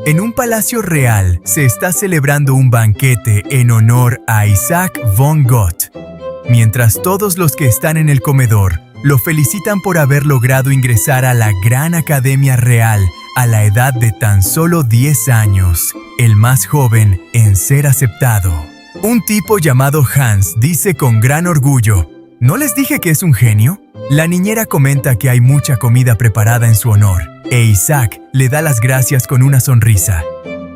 En un palacio real se está celebrando un banquete en honor a Isaac von Gott. Mientras todos los que están en el comedor lo felicitan por haber logrado ingresar a la Gran Academia Real a la edad de tan solo 10 años, el más joven en ser aceptado. Un tipo llamado Hans dice con gran orgullo: ¿No les dije que es un genio? La niñera comenta que hay mucha comida preparada en su honor, e Isaac le da las gracias con una sonrisa.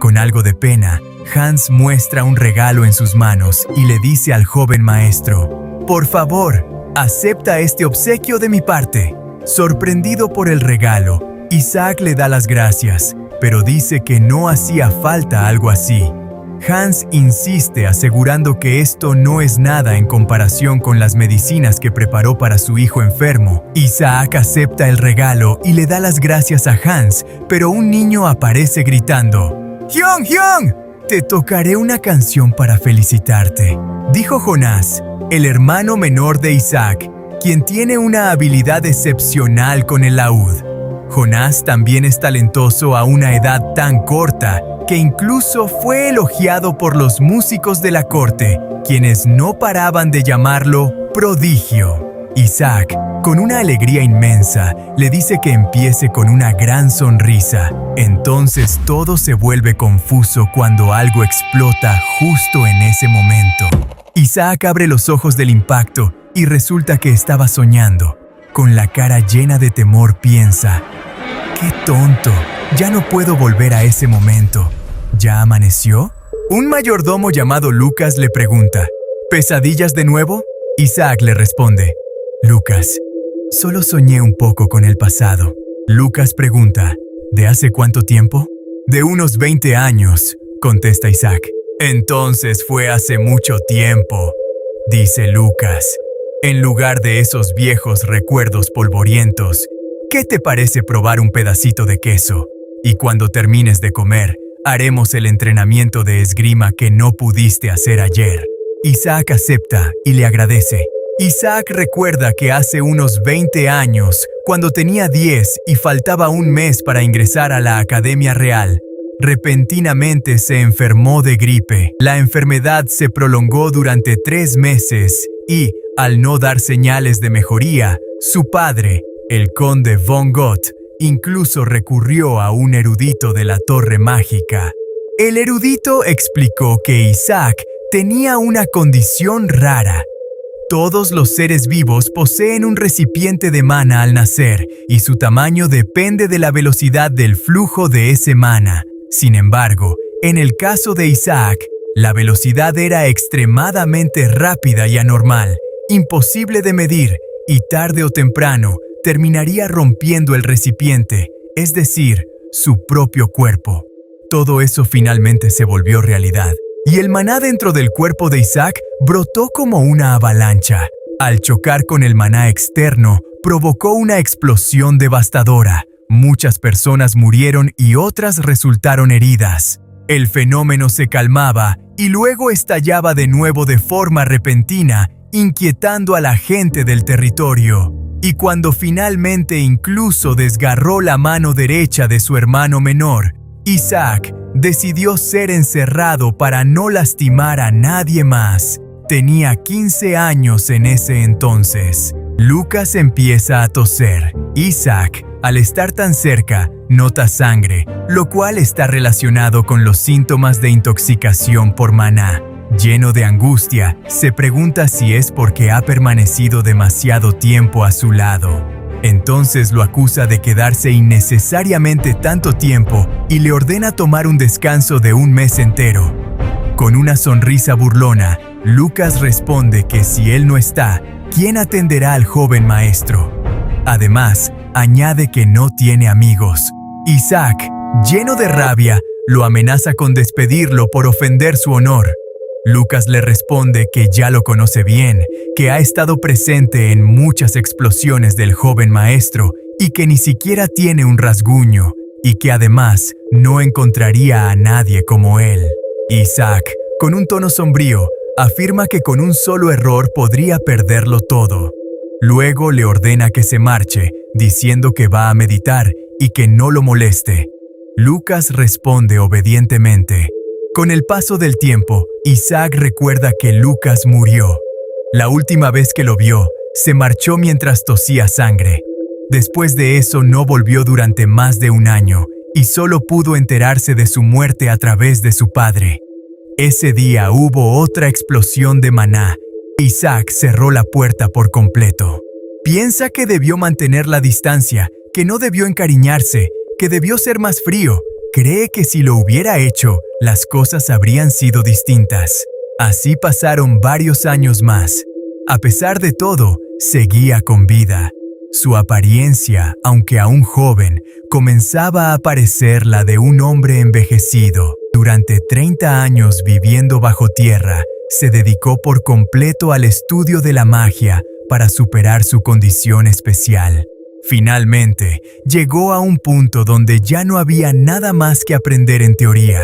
Con algo de pena, Hans muestra un regalo en sus manos y le dice al joven maestro: «Por favor, acepta este obsequio de mi parte». Sorprendido por el regalo, Isaac le da las gracias, pero dice que no hacía falta algo así. Hans insiste asegurando que esto no es nada en comparación con las medicinas que preparó para su hijo enfermo. Isaac acepta el regalo y le da las gracias a Hans, pero un niño aparece gritando: «¡Hyung, Hyung! Te tocaré una canción para felicitarte», dijo Jonás, el hermano menor de Isaac, quien tiene una habilidad excepcional con el laúd. Jonás también es talentoso a una edad tan corta que incluso fue elogiado por los músicos de la corte, quienes no paraban de llamarlo prodigio. Isaac, con una alegría inmensa, le dice que empiece con una gran sonrisa. Entonces todo se vuelve confuso cuando algo explota justo en ese momento. Isaac abre los ojos del impacto y resulta que estaba soñando. Con la cara llena de temor piensa: «¡Qué tonto! Ya no puedo volver a ese momento». ¿Ya amaneció? Un mayordomo llamado Lucas le pregunta: ¿Pesadillas de nuevo? Isaac le responde: «Lucas, solo soñé un poco con el pasado». Lucas pregunta: ¿De hace cuánto tiempo? «De unos 20 años», contesta Isaac. «Entonces fue hace mucho tiempo», dice Lucas. «En lugar de esos viejos recuerdos polvorientos, ¿qué te parece probar un pedacito de queso? Y cuando termines de comer, haremos el entrenamiento de esgrima que no pudiste hacer ayer». Isaac acepta y le agradece. Isaac recuerda que hace unos 20 años, cuando tenía 10 y faltaba un mes para ingresar a la Academia Real, repentinamente se enfermó de gripe. La enfermedad se prolongó durante 3 meses y, al no dar señales de mejoría, su padre, el conde von Gott, incluso recurrió a un erudito de la Torre Mágica. El erudito explicó que Isaac tenía una condición rara. Todos los seres vivos poseen un recipiente de mana al nacer y su tamaño depende de la velocidad del flujo de ese mana. Sin embargo, en el caso de Isaac, la velocidad era extremadamente rápida y anormal, imposible de medir, y tarde o temprano terminaría rompiendo el recipiente, es decir, su propio cuerpo. Todo eso finalmente se volvió realidad, y el maná dentro del cuerpo de Isaac brotó como una avalancha. Al chocar con el maná externo, provocó una explosión devastadora. Muchas personas murieron y otras resultaron heridas. El fenómeno se calmaba y luego estallaba de nuevo de forma repentina, inquietando a la gente del territorio. Y cuando finalmente incluso desgarró la mano derecha de su hermano menor, Isaac decidió ser encerrado para no lastimar a nadie más. Tenía 15 años en ese entonces. Lucas empieza a toser. Isaac, al estar tan cerca, nota sangre, lo cual está relacionado con los síntomas de intoxicación por maná. Lleno de angustia, se pregunta si es porque ha permanecido demasiado tiempo a su lado. Entonces lo acusa de quedarse innecesariamente tanto tiempo y le ordena tomar un descanso de un mes entero. Con una sonrisa burlona, Lucas responde que si él no está, ¿quién atenderá al joven maestro? Además, añade que no tiene amigos. Isaac, lleno de rabia, lo amenaza con despedirlo por ofender su honor. Lucas le responde que ya lo conoce bien, que ha estado presente en muchas explosiones del joven maestro y que ni siquiera tiene un rasguño, y que además no encontraría a nadie como él. Isaac, con un tono sombrío, afirma que con un solo error podría perderlo todo. Luego le ordena que se marche, diciendo que va a meditar y que no lo moleste. Lucas responde obedientemente. Con el paso del tiempo, Isaac recuerda que Lucas murió. La última vez que lo vio, se marchó mientras tosía sangre. Después de eso no volvió durante más de un año y solo pudo enterarse de su muerte a través de su padre. Ese día hubo otra explosión de maná. Isaac cerró la puerta por completo. Piensa que debió mantener la distancia, que no debió encariñarse, que debió ser más frío. Cree que si lo hubiera hecho, las cosas habrían sido distintas. Así pasaron varios años más. A pesar de todo, seguía con vida. Su apariencia, aunque aún joven, comenzaba a parecer la de un hombre envejecido. Durante 30 años viviendo bajo tierra, se dedicó por completo al estudio de la magia para superar su condición especial. Finalmente, llegó a un punto donde ya no había nada más que aprender en teoría.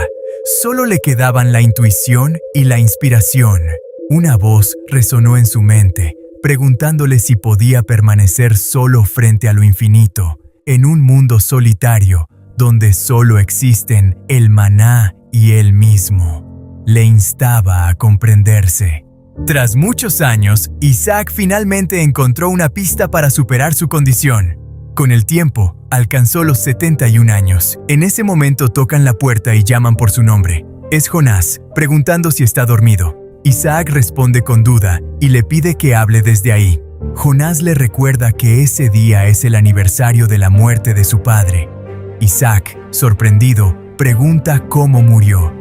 Solo le quedaban la intuición y la inspiración. Una voz resonó en su mente, preguntándole si podía permanecer solo frente a lo infinito, en un mundo solitario, donde solo existen el maná y él mismo. Le instaba a comprenderse. Tras muchos años, Isaac finalmente encontró una pista para superar su condición. Con el tiempo, alcanzó los 71 años. En ese momento tocan la puerta y llaman por su nombre. Es Jonás, preguntando si está dormido. Isaac responde con duda y le pide que hable desde ahí. Jonás le recuerda que ese día es el aniversario de la muerte de su padre. Isaac, sorprendido, pregunta cómo murió.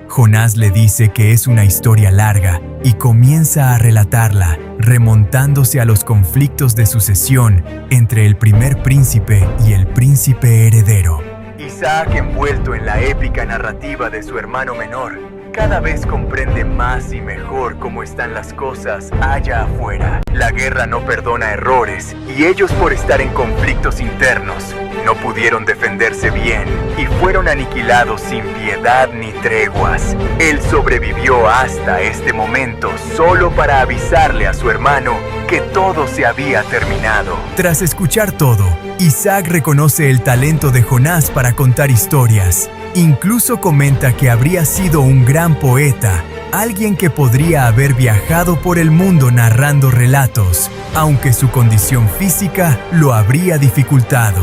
Jonás le dice que es una historia larga y comienza a relatarla, remontándose a los conflictos de sucesión entre el primer príncipe y el príncipe heredero. Isaac, envuelto en la épica narrativa de su hermano menor, cada vez comprende más y mejor cómo están las cosas allá afuera. La guerra no perdona errores y ellos, por estar en conflictos internos, no pudieron defenderse bien y fueron aniquilados sin piedad ni treguas. Él sobrevivió hasta este momento solo para avisarle a su hermano que todo se había terminado. Tras escuchar todo, Isaac reconoce el talento de Jonás para contar historias. Incluso comenta que habría sido un gran poeta, alguien que podría haber viajado por el mundo narrando relatos, aunque su condición física lo habría dificultado.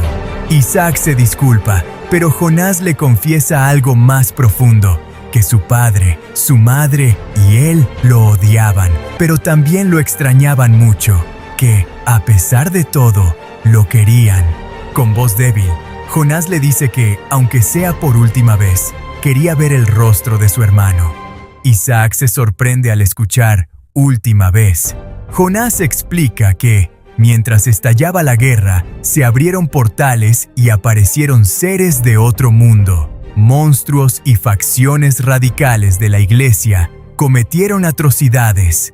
Isaac se disculpa, pero Jonás le confiesa algo más profundo, que su padre, su madre y él lo odiaban, pero también lo extrañaban mucho, que, a pesar de todo, lo querían. Con voz débil, Jonás le dice que, aunque sea por última vez, quería ver el rostro de su hermano. Isaac se sorprende al escuchar última vez. Jonás explica que, mientras estallaba la guerra, se abrieron portales y aparecieron seres de otro mundo. Monstruos y facciones radicales de la iglesia cometieron atrocidades.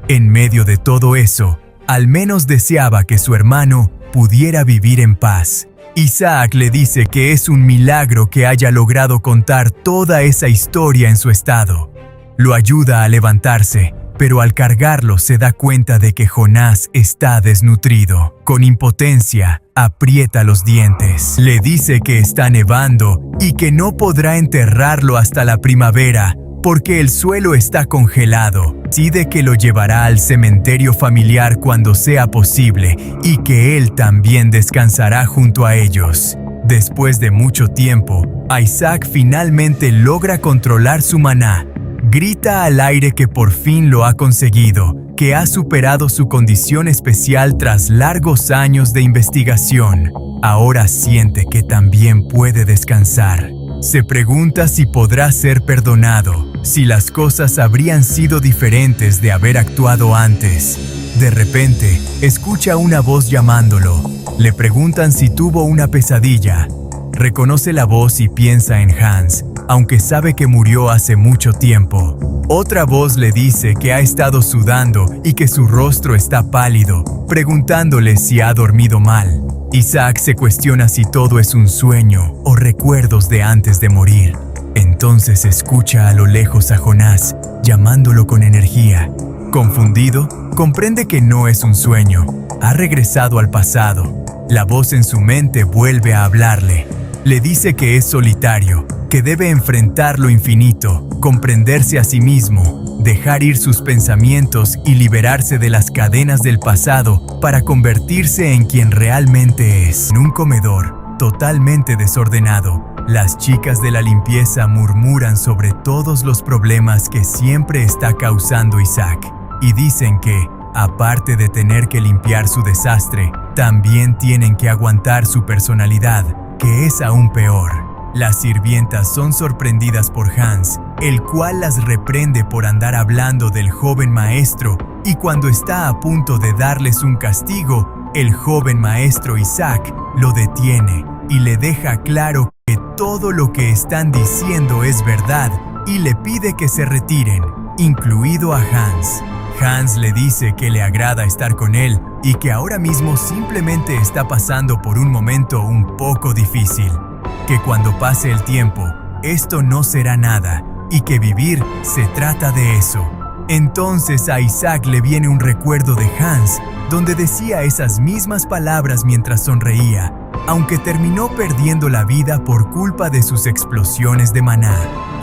En medio de todo eso, al menos deseaba que su hermano pudiera vivir en paz. Isaac le dice que es un milagro que haya logrado contar toda esa historia en su estado. Lo ayuda a levantarse, pero al cargarlo se da cuenta de que Jonás está desnutrido. Con impotencia, aprieta los dientes. Le dice que está nevando y que no podrá enterrarlo hasta la primavera porque el suelo está congelado. Decide que lo llevará al cementerio familiar cuando sea posible y que él también descansará junto a ellos. Después de mucho tiempo, Isaac finalmente logra controlar su maná. Grita al aire que por fin lo ha conseguido, que ha superado su condición especial tras largos años de investigación. Ahora siente que también puede descansar. Se pregunta si podrá ser perdonado, si las cosas habrían sido diferentes de haber actuado antes. De repente, escucha una voz llamándolo. Le preguntan si tuvo una pesadilla. Reconoce la voz y piensa en Hans, aunque sabe que murió hace mucho tiempo. Otra voz le dice que ha estado sudando y que su rostro está pálido, preguntándole si ha dormido mal. Isaac se cuestiona si todo es un sueño o recuerdos de antes de morir. Entonces escucha a lo lejos a Jonás, llamándolo con energía. Confundido, comprende que no es un sueño. Ha regresado al pasado. La voz en su mente vuelve a hablarle. Le dice que es solitario, que debe enfrentar lo infinito, comprenderse a sí mismo, dejar ir sus pensamientos y liberarse de las cadenas del pasado para convertirse en quien realmente es. En un comedor totalmente desordenado, las chicas de la limpieza murmuran sobre todos los problemas que siempre está causando Isaac y dicen que, aparte de tener que limpiar su desastre, también tienen que aguantar su personalidad, que es aún peor. Las sirvientas son sorprendidas por Hans, el cual las reprende por andar hablando del joven maestro, y cuando está a punto de darles un castigo, el joven maestro Isaac lo detiene y le deja claro que todo lo que están diciendo es verdad y le pide que se retiren, incluido a Hans. Hans le dice que le agrada estar con él y que ahora mismo simplemente está pasando por un momento un poco difícil, que cuando pase el tiempo, esto no será nada y que vivir se trata de eso. Entonces a Isaac le viene un recuerdo de Hans, donde decía esas mismas palabras mientras sonreía, aunque terminó perdiendo la vida por culpa de sus explosiones de maná.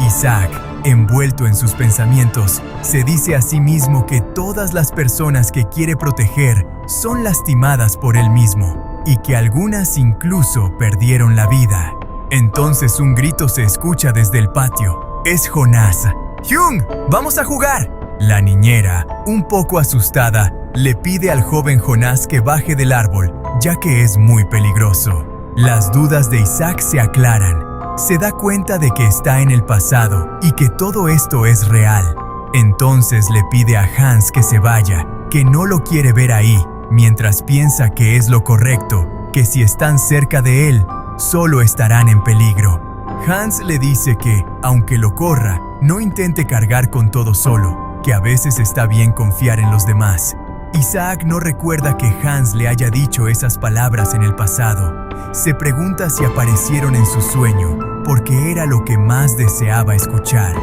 Isaac, envuelto en sus pensamientos, se dice a sí mismo que todas las personas que quiere proteger son lastimadas por él mismo, y que algunas incluso perdieron la vida. Entonces un grito se escucha desde el patio. Es Jonás. ¡Hyung! ¡Vamos a jugar! La niñera, un poco asustada, le pide al joven Jonás que baje del árbol, ya que es muy peligroso. Las dudas de Isaac se aclaran. Se da cuenta de que está en el pasado y que todo esto es real. Entonces le pide a Hans que se vaya, que no lo quiere ver ahí, mientras piensa que es lo correcto, que si están cerca de él, solo estarán en peligro. Hans le dice que, aunque lo corra, no intente cargar con todo solo, que a veces está bien confiar en los demás. Isaac no recuerda que Hans le haya dicho esas palabras en el pasado. Se pregunta si aparecieron en su sueño, porque era lo que más deseaba escuchar.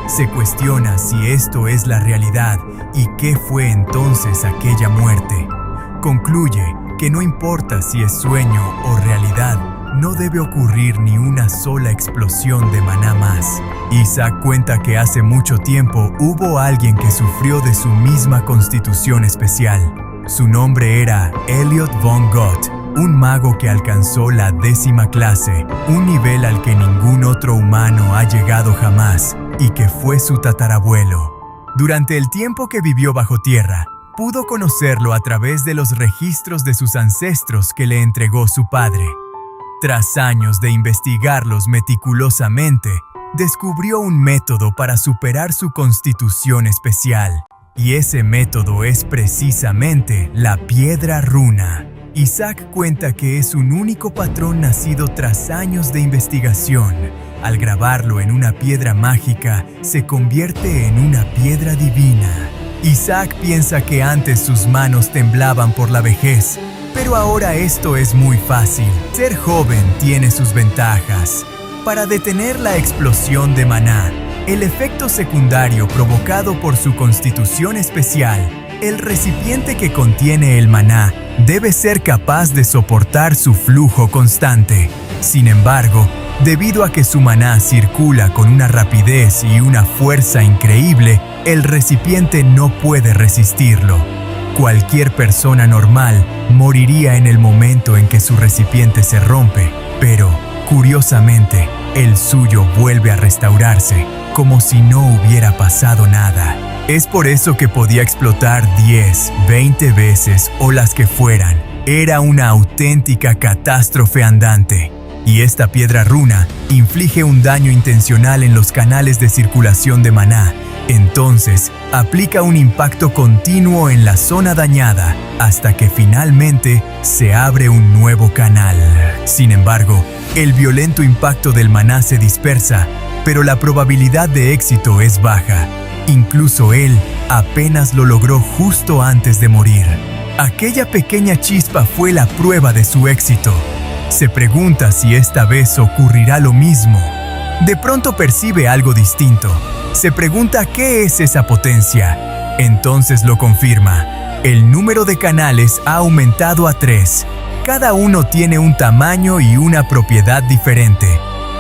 Se cuestiona si esto es la realidad y qué fue entonces aquella muerte. Concluye que no importa si es sueño o realidad, no debe ocurrir ni una sola explosión de maná más. Isaac cuenta que hace mucho tiempo hubo alguien que sufrió de su misma constitución especial. Su nombre era Elliot von Gott, un mago que alcanzó la 10ª clase, un nivel al que ningún otro humano ha llegado jamás, y que fue su tatarabuelo. Durante el tiempo que vivió bajo tierra, pudo conocerlo a través de los registros de sus ancestros que le entregó su padre. Tras años de investigarlos meticulosamente, descubrió un método para superar su constitución especial, y ese método es precisamente la piedra runa. Isaac cuenta que es un único patrón nacido tras años de investigación. Al grabarlo en una piedra mágica, se convierte en una piedra divina. Isaac piensa que antes sus manos temblaban por la vejez, pero ahora esto es muy fácil. Ser joven tiene sus ventajas. Para detener la explosión de maná, el efecto secundario provocado por su constitución especial, el recipiente que contiene el maná debe ser capaz de soportar su flujo constante. Sin embargo, debido a que su maná circula con una rapidez y una fuerza increíble, el recipiente no puede resistirlo. Cualquier persona normal moriría en el momento en que su recipiente se rompe, pero, curiosamente, el suyo vuelve a restaurarse, como si no hubiera pasado nada. Es por eso que podía explotar 10, 20 veces o las que fueran. Era una auténtica catástrofe andante. Y esta piedra runa inflige un daño intencional en los canales de circulación de maná. Entonces, aplica un impacto continuo en la zona dañada hasta que finalmente se abre un nuevo canal. Sin embargo, el violento impacto del maná se dispersa, pero la probabilidad de éxito es baja. Incluso él apenas lo logró justo antes de morir. Aquella pequeña chispa fue la prueba de su éxito. Se pregunta si esta vez ocurrirá lo mismo. De pronto percibe algo distinto. Se pregunta qué es esa potencia. Entonces lo confirma. El número de canales ha aumentado a 3. Cada uno tiene un tamaño y una propiedad diferente.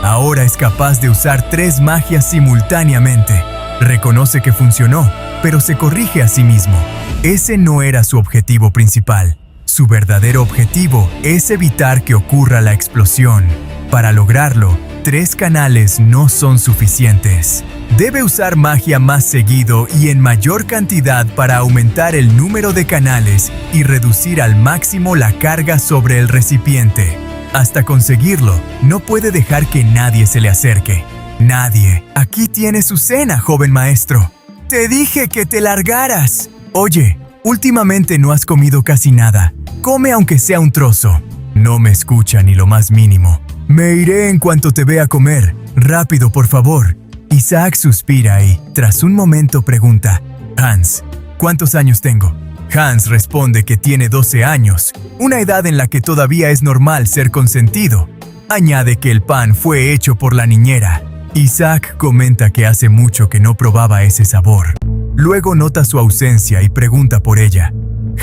Ahora es capaz de usar 3 magias simultáneamente. Reconoce que funcionó, pero se corrige a sí mismo. Ese no era su objetivo principal. Su verdadero objetivo es evitar que ocurra la explosión. Para lograrlo, 3 canales no son suficientes. Debe usar magia más seguido y en mayor cantidad para aumentar el número de canales y reducir al máximo la carga sobre el recipiente. Hasta conseguirlo, no puede dejar que nadie se le acerque. Nadie. Aquí tiene su cena, joven maestro. Te dije que te largaras. Oye, últimamente no has comido casi nada. Come aunque sea un trozo. No me escucha ni lo más mínimo. Me iré en cuanto te vea comer. Rápido, por favor. Isaac suspira y, tras un momento, pregunta: Hans, ¿cuántos años tengo? Hans responde que tiene 12 años, una edad en la que todavía es normal ser consentido. Añade que el pan fue hecho por la niñera. Isaac comenta que hace mucho que no probaba ese sabor. Luego nota su ausencia y pregunta por ella.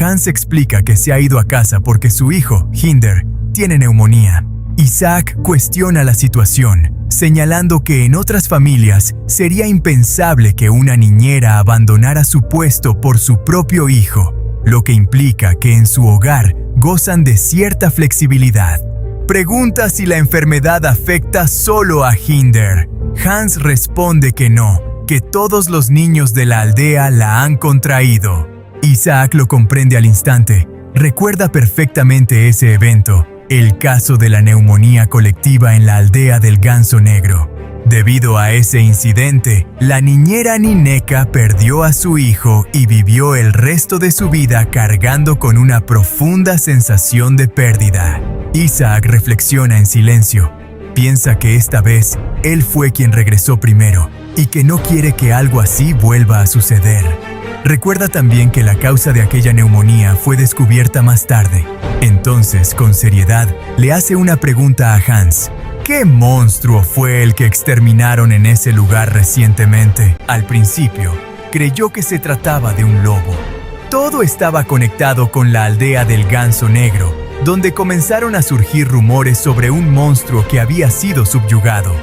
Hans explica que se ha ido a casa porque su hijo, Hinder, tiene neumonía. Isaac cuestiona la situación, señalando que en otras familias sería impensable que una niñera abandonara su puesto por su propio hijo, lo que implica que en su hogar gozan de cierta flexibilidad. Pregunta si la enfermedad afecta solo a Hinder. Hans responde que no, que todos los niños de la aldea la han contraído. Isaac lo comprende al instante. Recuerda perfectamente ese evento, el caso de la neumonía colectiva en la aldea del Ganso Negro. Debido a ese incidente, la niñera Nineka perdió a su hijo y vivió el resto de su vida cargando con una profunda sensación de pérdida. Isaac reflexiona en silencio. Piensa que esta vez él fue quien regresó primero y que no quiere que algo así vuelva a suceder. Recuerda también que la causa de aquella neumonía fue descubierta más tarde. Entonces, con seriedad, le hace una pregunta a Hans. ¿Qué monstruo fue el que exterminaron en ese lugar recientemente? Al principio, creyó que se trataba de un lobo. Todo estaba conectado con la aldea del Ganso Negro, donde comenzaron a surgir rumores sobre un monstruo que había sido subyugado.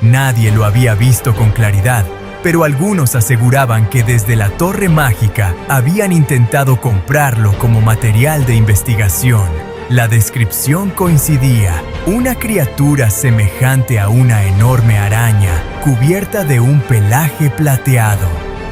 Nadie lo había visto con claridad, pero algunos aseguraban que desde la Torre Mágica habían intentado comprarlo como material de investigación. La descripción coincidía: una criatura semejante a una enorme araña, cubierta de un pelaje plateado.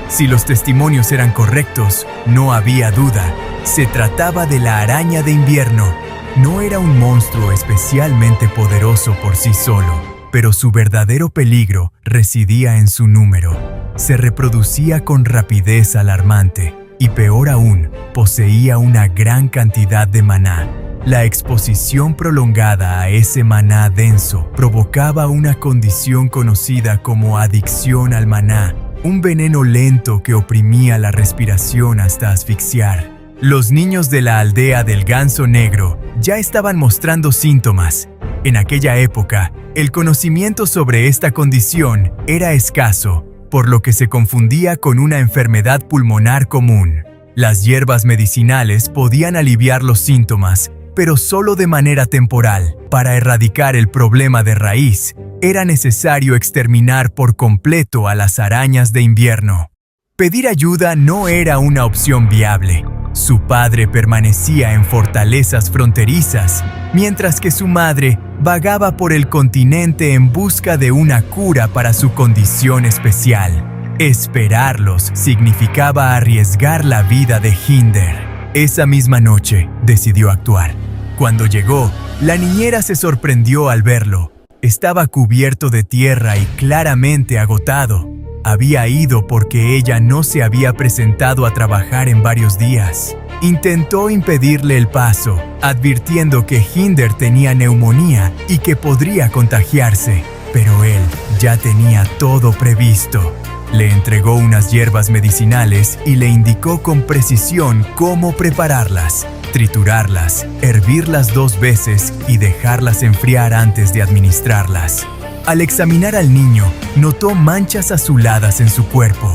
Si los testimonios eran correctos, no había duda. Se trataba de la araña de invierno. No era un monstruo especialmente poderoso por sí solo, pero su verdadero peligro residía en su número. Se reproducía con rapidez alarmante y, peor aún, poseía una gran cantidad de maná. La exposición prolongada a ese maná denso provocaba una condición conocida como adicción al maná, un veneno lento que oprimía la respiración hasta asfixiar. Los niños de la aldea del Ganso Negro ya estaban mostrando síntomas. En aquella época, el conocimiento sobre esta condición era escaso, por lo que se confundía con una enfermedad pulmonar común. Las hierbas medicinales podían aliviar los síntomas, pero solo de manera temporal. Para erradicar el problema de raíz, era necesario exterminar por completo a las arañas de invierno. Pedir ayuda no era una opción viable. Su padre permanecía en fortalezas fronterizas, mientras que su madre vagaba por el continente en busca de una cura para su condición especial. Esperarlos significaba arriesgar la vida de Hinder. Esa misma noche decidió actuar. Cuando llegó, la niñera se sorprendió al verlo. Estaba cubierto de tierra y claramente agotado. Había ido porque ella no se había presentado a trabajar en varios días. Intentó impedirle el paso, advirtiendo que Hinder tenía neumonía y que podría contagiarse, pero él ya tenía todo previsto. Le entregó unas hierbas medicinales y le indicó con precisión cómo prepararlas: triturarlas, hervirlas 2 veces y dejarlas enfriar antes de administrarlas. Al examinar al niño, notó manchas azuladas en su cuerpo.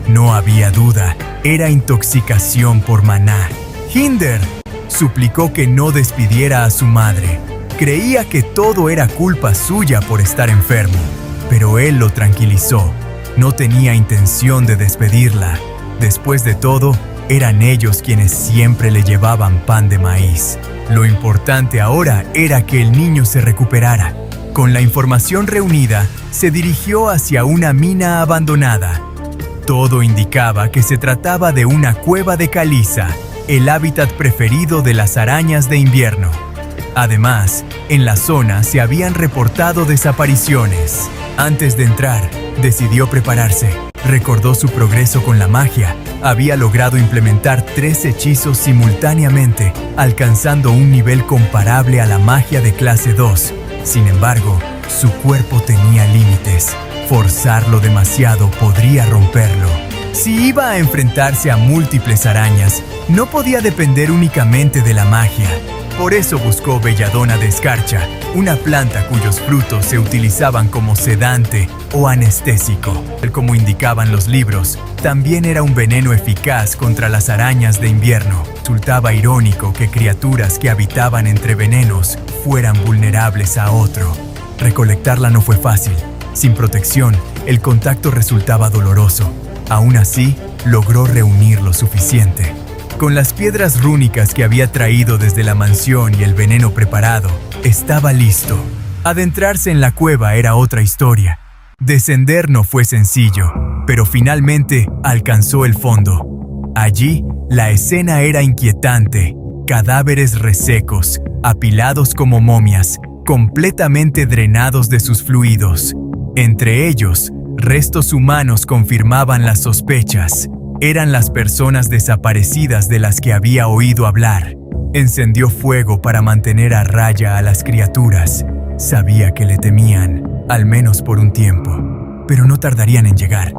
No había duda, era intoxicación por maná. «Hinder, suplicó que no despidiera a su madre. Creía que todo era culpa suya por estar enfermo, pero él lo tranquilizó. No tenía intención de despedirla. Después de todo, eran ellos quienes siempre le llevaban pan de maíz. Lo importante ahora era que el niño se recuperara. Con la información reunida, se dirigió hacia una mina abandonada. Todo indicaba que se trataba de una cueva de caliza, el hábitat preferido de las arañas de invierno. Además, en la zona se habían reportado desapariciones. Antes de entrar, decidió prepararse. Recordó su progreso con la magia. Había logrado implementar 3 hechizos simultáneamente, alcanzando un nivel comparable a la magia de clase 2. Sin embargo, su cuerpo tenía límites. Forzarlo demasiado podría romperlo. Si iba a enfrentarse a múltiples arañas, no podía depender únicamente de la magia. Por eso buscó belladona de escarcha, una planta cuyos frutos se utilizaban como sedante o anestésico. Como indicaban los libros, también era un veneno eficaz contra las arañas de invierno. Resultaba irónico que criaturas que habitaban entre venenos fueran vulnerables a otro. Recolectarla no fue fácil. Sin protección, el contacto resultaba doloroso. Aún así, logró reunir lo suficiente. Con las piedras rúnicas que había traído desde la mansión y el veneno preparado, estaba listo. Adentrarse en la cueva era otra historia. Descender no fue sencillo, pero finalmente alcanzó el fondo. Allí, la escena era inquietante. Cadáveres resecos, apilados como momias, completamente drenados de sus fluidos. Entre ellos, restos humanos confirmaban las sospechas. Eran las personas desaparecidas de las que había oído hablar. Encendió fuego para mantener a raya a las criaturas. Sabía que le temían, al menos por un tiempo, pero no tardarían en llegar.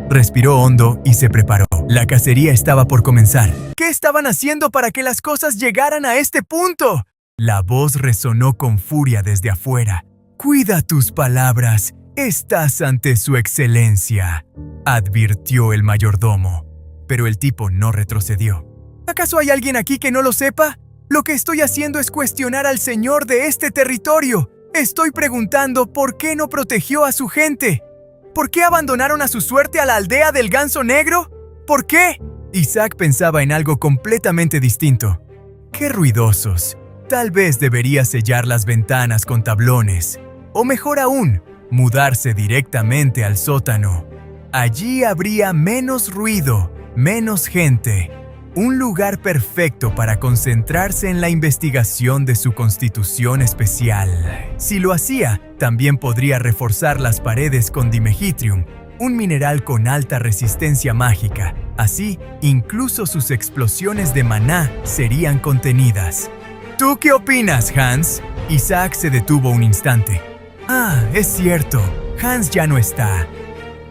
Respiró hondo y se preparó. La cacería estaba por comenzar. ¿Qué estaban haciendo para que las cosas llegaran a este punto? La voz resonó con furia desde afuera. «Cuida tus palabras. Estás ante su excelencia», advirtió el mayordomo. Pero el tipo no retrocedió. ¿Acaso hay alguien aquí que no lo sepa? Lo que estoy haciendo es cuestionar al señor de este territorio. Estoy preguntando por qué no protegió a su gente. ¿Por qué abandonaron a su suerte a la aldea del ganso negro? ¿Por qué? Isaac pensaba en algo completamente distinto. ¡Qué ruidosos! Tal vez debería sellar las ventanas con tablones. O mejor aún, mudarse directamente al sótano. Allí habría menos ruido, menos gente. Un lugar perfecto para concentrarse en la investigación de su constitución especial. Si lo hacía, también podría reforzar las paredes con dimejitrium, un mineral con alta resistencia mágica. Así, incluso sus explosiones de maná serían contenidas. ¿Tú qué opinas, Hans? Isaac se detuvo un instante. Ah, es cierto, Hans ya no está.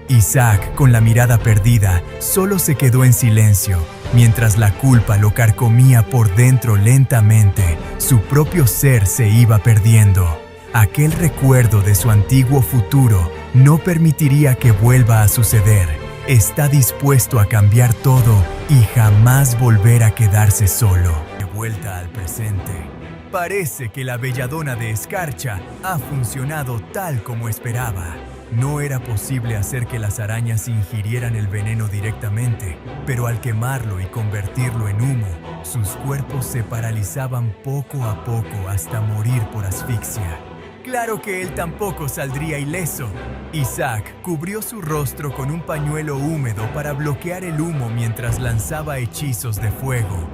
Isaac, con la mirada perdida, solo se quedó en silencio, mientras la culpa lo carcomía por dentro lentamente. Su propio ser se iba perdiendo. Aquel recuerdo de su antiguo futuro no permitiría que vuelva a suceder. Está dispuesto a cambiar todo y jamás volver a quedarse solo. De vuelta al presente. Parece que la belladona de escarcha ha funcionado tal como esperaba. No era posible hacer que las arañas ingirieran el veneno directamente, pero al quemarlo y convertirlo en humo, sus cuerpos se paralizaban poco a poco hasta morir por asfixia. Claro que él tampoco saldría ileso. Isaac cubrió su rostro con un pañuelo húmedo para bloquear el humo mientras lanzaba hechizos de fuego.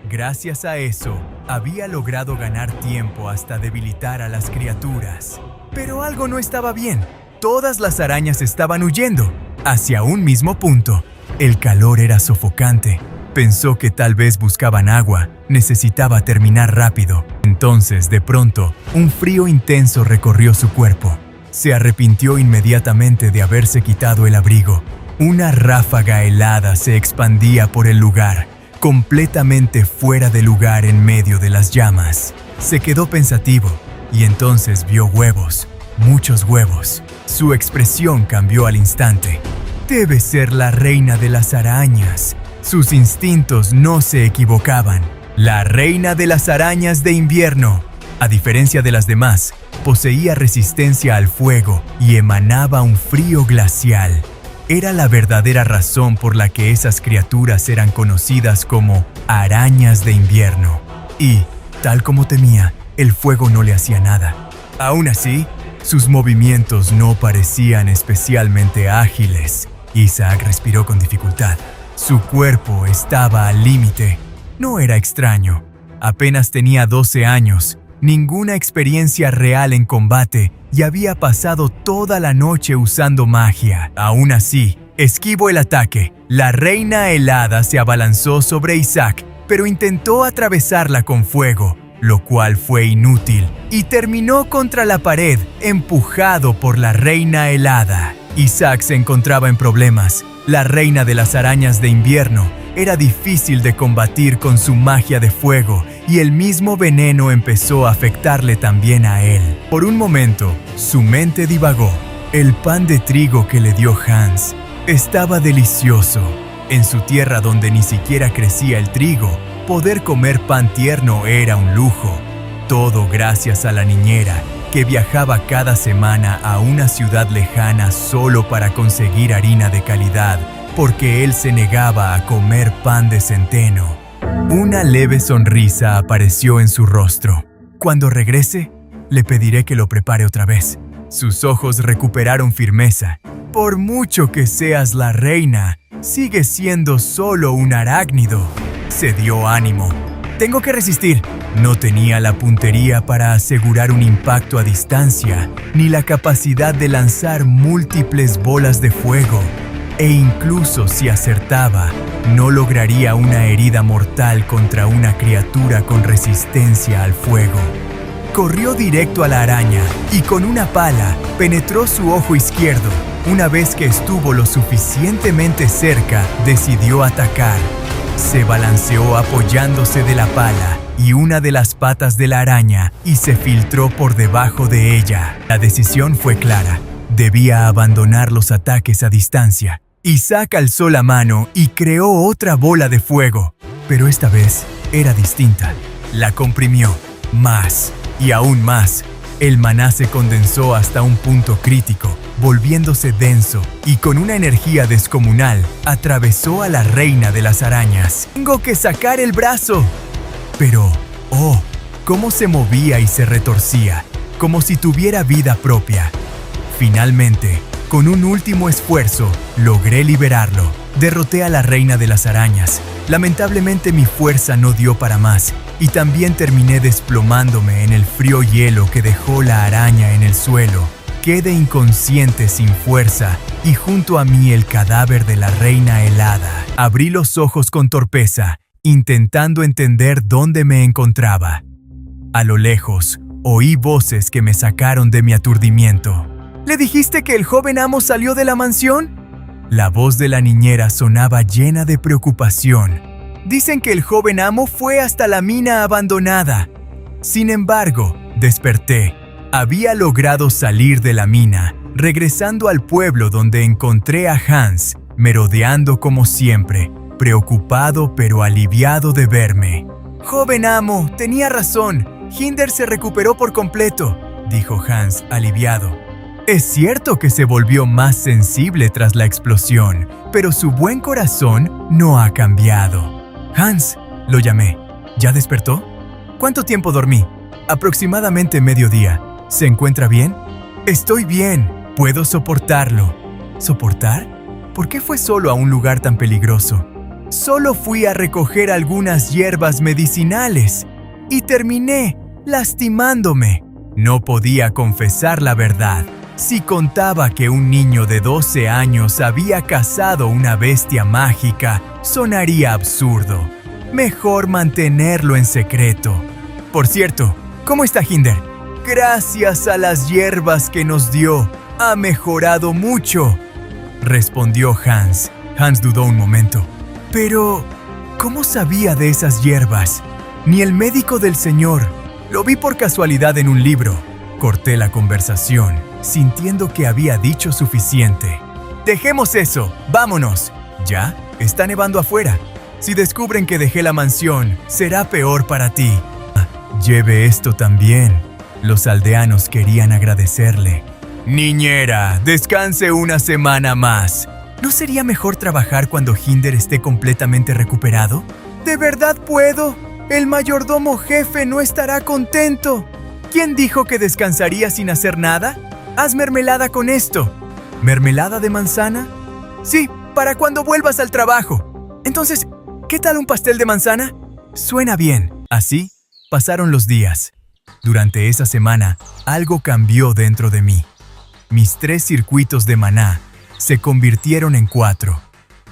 Gracias a eso, había logrado ganar tiempo hasta debilitar a las criaturas. Pero algo no estaba bien. Todas las arañas estaban huyendo, hacia un mismo punto. El calor era sofocante. Pensó que tal vez buscaban agua. Necesitaba terminar rápido. Entonces, de pronto, un frío intenso recorrió su cuerpo. Se arrepintió inmediatamente de haberse quitado el abrigo. Una ráfaga helada se expandía por el lugar, completamente fuera de lugar en medio de las llamas. Se quedó pensativo y entonces vio huevos, muchos huevos. Su expresión cambió al instante. Debe ser la reina de las arañas. Sus instintos no se equivocaban. La reina de las arañas de invierno. A diferencia de las demás, poseía resistencia al fuego y emanaba un frío glacial. Era la verdadera razón por la que esas criaturas eran conocidas como arañas de invierno. Y, tal como temía, el fuego no le hacía nada. Aún así, sus movimientos no parecían especialmente ágiles. Isaac respiró con dificultad. Su cuerpo estaba al límite. No era extraño. Apenas tenía 12 años, ninguna experiencia real en combate y había pasado toda la noche usando magia. Aún así, esquivó el ataque. La reina helada se abalanzó sobre Isaac, pero intentó atravesarla con fuego, lo cual fue inútil, y terminó contra la pared, empujado por la reina helada. Isaac se encontraba en problemas. La reina de las arañas de invierno era difícil de combatir con su magia de fuego, y el mismo veneno empezó a afectarle también a él. Por un momento, su mente divagó. El pan de trigo que le dio Hans estaba delicioso. En su tierra donde ni siquiera crecía el trigo, poder comer pan tierno era un lujo. Todo gracias a la niñera, que viajaba cada semana a una ciudad lejana solo para conseguir harina de calidad, porque él se negaba a comer pan de centeno. Una leve sonrisa apareció en su rostro. Cuando regrese, le pediré que lo prepare otra vez. Sus ojos recuperaron firmeza. Por mucho que seas la reina, sigues siendo solo un arácnido. Se dio ánimo. Tengo que resistir. No tenía la puntería para asegurar un impacto a distancia, ni la capacidad de lanzar múltiples bolas de fuego. E incluso si acertaba, no lograría una herida mortal contra una criatura con resistencia al fuego. Corrió directo a la araña y con una pala penetró su ojo izquierdo. Una vez que estuvo lo suficientemente cerca, decidió atacar. Se balanceó apoyándose de la pala y una de las patas de la araña y se filtró por debajo de ella. La decisión fue clara. Debía abandonar los ataques a distancia. Isaac alzó la mano y creó otra bola de fuego, pero esta vez era distinta. La comprimió más y aún más. El maná se condensó hasta un punto crítico, volviéndose denso y con una energía descomunal, atravesó a la reina de las arañas. ¡Tengo que sacar el brazo! Pero, ¡oh! Cómo se movía y se retorcía, como si tuviera vida propia. Finalmente, con un último esfuerzo, logré liberarlo. Derroté a la reina de las arañas. Lamentablemente mi fuerza no dio para más, y también terminé desplomándome en el frío hielo que dejó la araña en el suelo. Quedé inconsciente sin fuerza, y junto a mí el cadáver de la reina helada. Abrí los ojos con torpeza, intentando entender dónde me encontraba. A lo lejos, oí voces que me sacaron de mi aturdimiento. ¿Le dijiste que el joven amo salió de la mansión? La voz de la niñera sonaba llena de preocupación. Dicen que el joven amo fue hasta la mina abandonada. Sin embargo, desperté. Había logrado salir de la mina, regresando al pueblo donde encontré a Hans, merodeando como siempre, preocupado pero aliviado de verme. Joven amo, tenía razón. Hinder se recuperó por completo, dijo Hans, aliviado. Es cierto que se volvió más sensible tras la explosión, pero su buen corazón no ha cambiado. Hans, lo llamé. ¿Ya despertó? ¿Cuánto tiempo dormí? Aproximadamente mediodía. ¿Se encuentra bien? Estoy bien. Puedo soportarlo. ¿Soportar? ¿Por qué fue solo a un lugar tan peligroso? Solo fui a recoger algunas hierbas medicinales y terminé lastimándome. No podía confesar la verdad. Si contaba que un niño de 12 años había cazado una bestia mágica, sonaría absurdo. Mejor mantenerlo en secreto. Por cierto, ¿cómo está Hinder? Gracias a las hierbas que nos dio, ha mejorado mucho, respondió Hans. Hans dudó un momento. Pero, ¿cómo sabía de esas hierbas? Ni el médico del señor. Lo vi por casualidad en un libro. Corté la conversación, sintiendo que había dicho suficiente. Dejemos eso, vámonos. ¿Ya? Está nevando afuera. Si descubren que dejé la mansión, será peor para ti. Lleve esto también. Los aldeanos querían agradecerle. Niñera, descanse una semana más. ¿No sería mejor trabajar cuando Hinder esté completamente recuperado? ¿De verdad puedo? El mayordomo jefe no estará contento. ¿Quién dijo que descansaría sin hacer nada? Haz mermelada con esto. ¿Mermelada de manzana? Sí, para cuando vuelvas al trabajo. Entonces, ¿qué tal un pastel de manzana? Suena bien. Así pasaron los días. Durante esa semana, algo cambió dentro de mí. Mis 3 circuitos de maná se convirtieron en 4.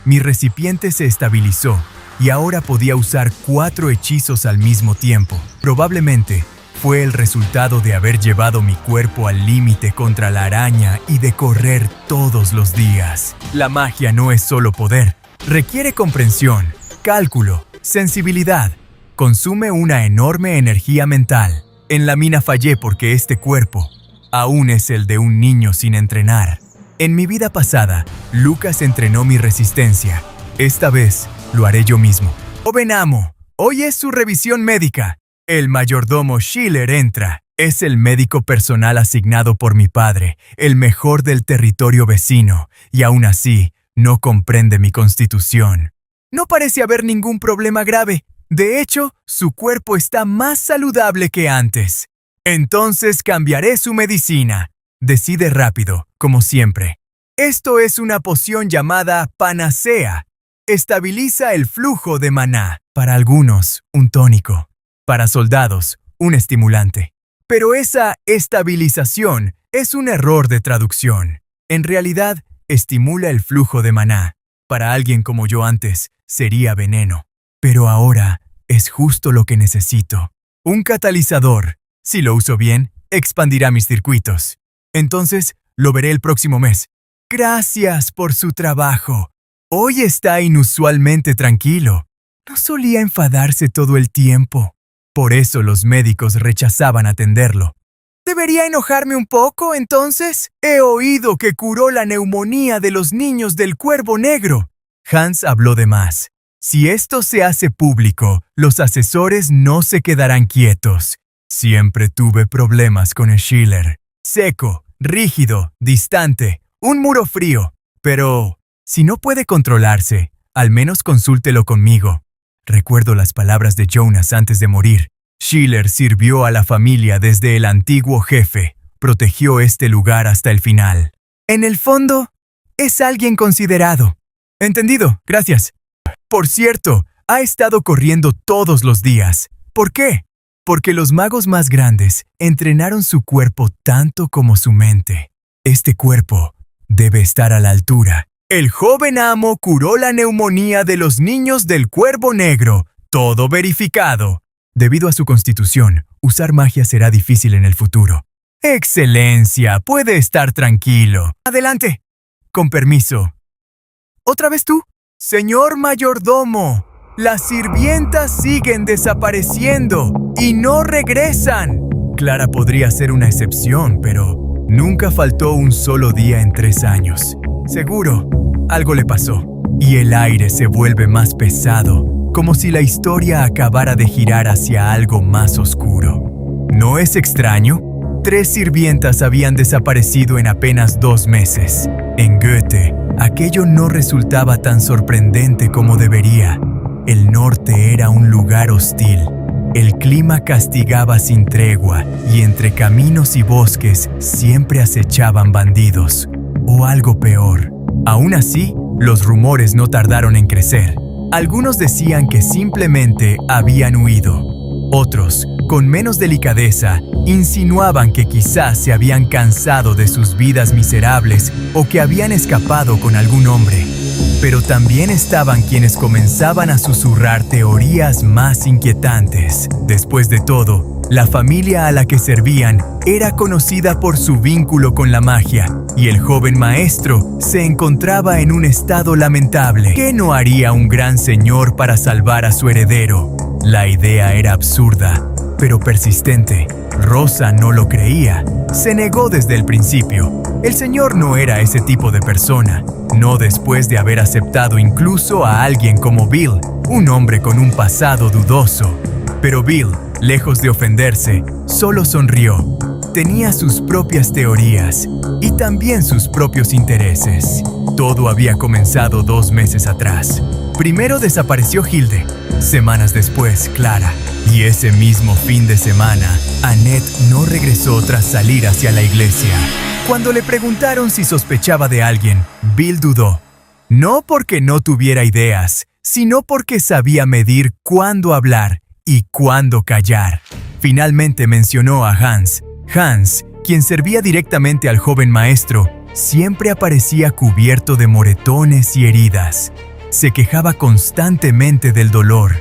Mi recipiente se estabilizó y ahora podía usar 4 hechizos al mismo tiempo. Probablemente fue el resultado de haber llevado mi cuerpo al límite contra la araña y de correr todos los días. La magia no es solo poder, requiere comprensión, cálculo, sensibilidad. Consume una enorme energía mental. En la mina fallé porque este cuerpo aún es el de un niño sin entrenar. En mi vida pasada, Lucas entrenó mi resistencia. Esta vez, lo haré yo mismo. Joven amo, hoy es su revisión médica. El mayordomo Schiller entra. Es el médico personal asignado por mi padre, el mejor del territorio vecino, y aún así, no comprende mi constitución. No parece haber ningún problema grave. De hecho, su cuerpo está más saludable que antes. Entonces cambiaré su medicina. Decide rápido, como siempre. Esto es una poción llamada Panacea. Estabiliza el flujo de maná. Para algunos, un tónico. Para soldados, un estimulante. Pero esa estabilización es un error de traducción. En realidad, estimula el flujo de maná. Para alguien como yo antes, sería veneno. Pero ahora es justo lo que necesito. Un catalizador. Si lo uso bien, expandirá mis circuitos. Entonces, lo veré el próximo mes. Gracias por su trabajo. Hoy está inusualmente tranquilo. No solía enfadarse todo el tiempo. Por eso los médicos rechazaban atenderlo. ¿Debería enojarme un poco, entonces? He oído que curó la neumonía de los niños del Cuervo Negro. Hans habló de más. Si esto se hace público, los asesores no se quedarán quietos. Siempre tuve problemas con Schiller. Seco, rígido, distante, un muro frío. Pero, si no puede controlarse, al menos consúltelo conmigo. Recuerdo las palabras de Jonas antes de morir. Schiller sirvió a la familia desde el antiguo jefe. Protegió este lugar hasta el final. En el fondo, es alguien considerado. Entendido, gracias. Por cierto, ha estado corriendo todos los días. ¿Por qué? Porque los magos más grandes entrenaron su cuerpo tanto como su mente. Este cuerpo debe estar a la altura. El joven amo curó la neumonía de los niños del Cuervo Negro. Todo verificado. Debido a su constitución, usar magia será difícil en el futuro. ¡Excelencia! Puede estar tranquilo. ¡Adelante! Con permiso. ¿Otra vez tú? Señor mayordomo, las sirvientas siguen desapareciendo y no regresan. Clara podría ser una excepción, pero nunca faltó un solo día en 3 años. Seguro, algo le pasó. Y el aire se vuelve más pesado, como si la historia acabara de girar hacia algo más oscuro. ¿No es extraño? 3 sirvientas habían desaparecido en apenas 2 meses. En Goethe, aquello no resultaba tan sorprendente como debería. El norte era un lugar hostil. El clima castigaba sin tregua y entre caminos y bosques siempre acechaban bandidos. O algo peor. Aún así, los rumores no tardaron en crecer. Algunos decían que simplemente habían huido. Otros, con menos delicadeza, insinuaban que quizás se habían cansado de sus vidas miserables o que habían escapado con algún hombre. Pero también estaban quienes comenzaban a susurrar teorías más inquietantes. Después de todo, la familia a la que servían era conocida por su vínculo con la magia, y el joven maestro se encontraba en un estado lamentable. ¿Qué no haría un gran señor para salvar a su heredero? La idea era absurda, pero persistente. Rosa no lo creía. Se negó desde el principio. El señor no era ese tipo de persona. No después de haber aceptado incluso a alguien como Bill, un hombre con un pasado dudoso. Pero Bill, lejos de ofenderse, solo sonrió. Tenía sus propias teorías y también sus propios intereses. Todo había comenzado 2 meses atrás. Primero desapareció Hilde, semanas después Clara, y ese mismo fin de semana, Annette no regresó tras salir hacia la iglesia. Cuando le preguntaron si sospechaba de alguien, Bill dudó. No porque no tuviera ideas, sino porque sabía medir cuándo hablar y cuándo callar. Finalmente mencionó a Hans. Hans, quien servía directamente al joven maestro, siempre aparecía cubierto de moretones y heridas. Se quejaba constantemente del dolor.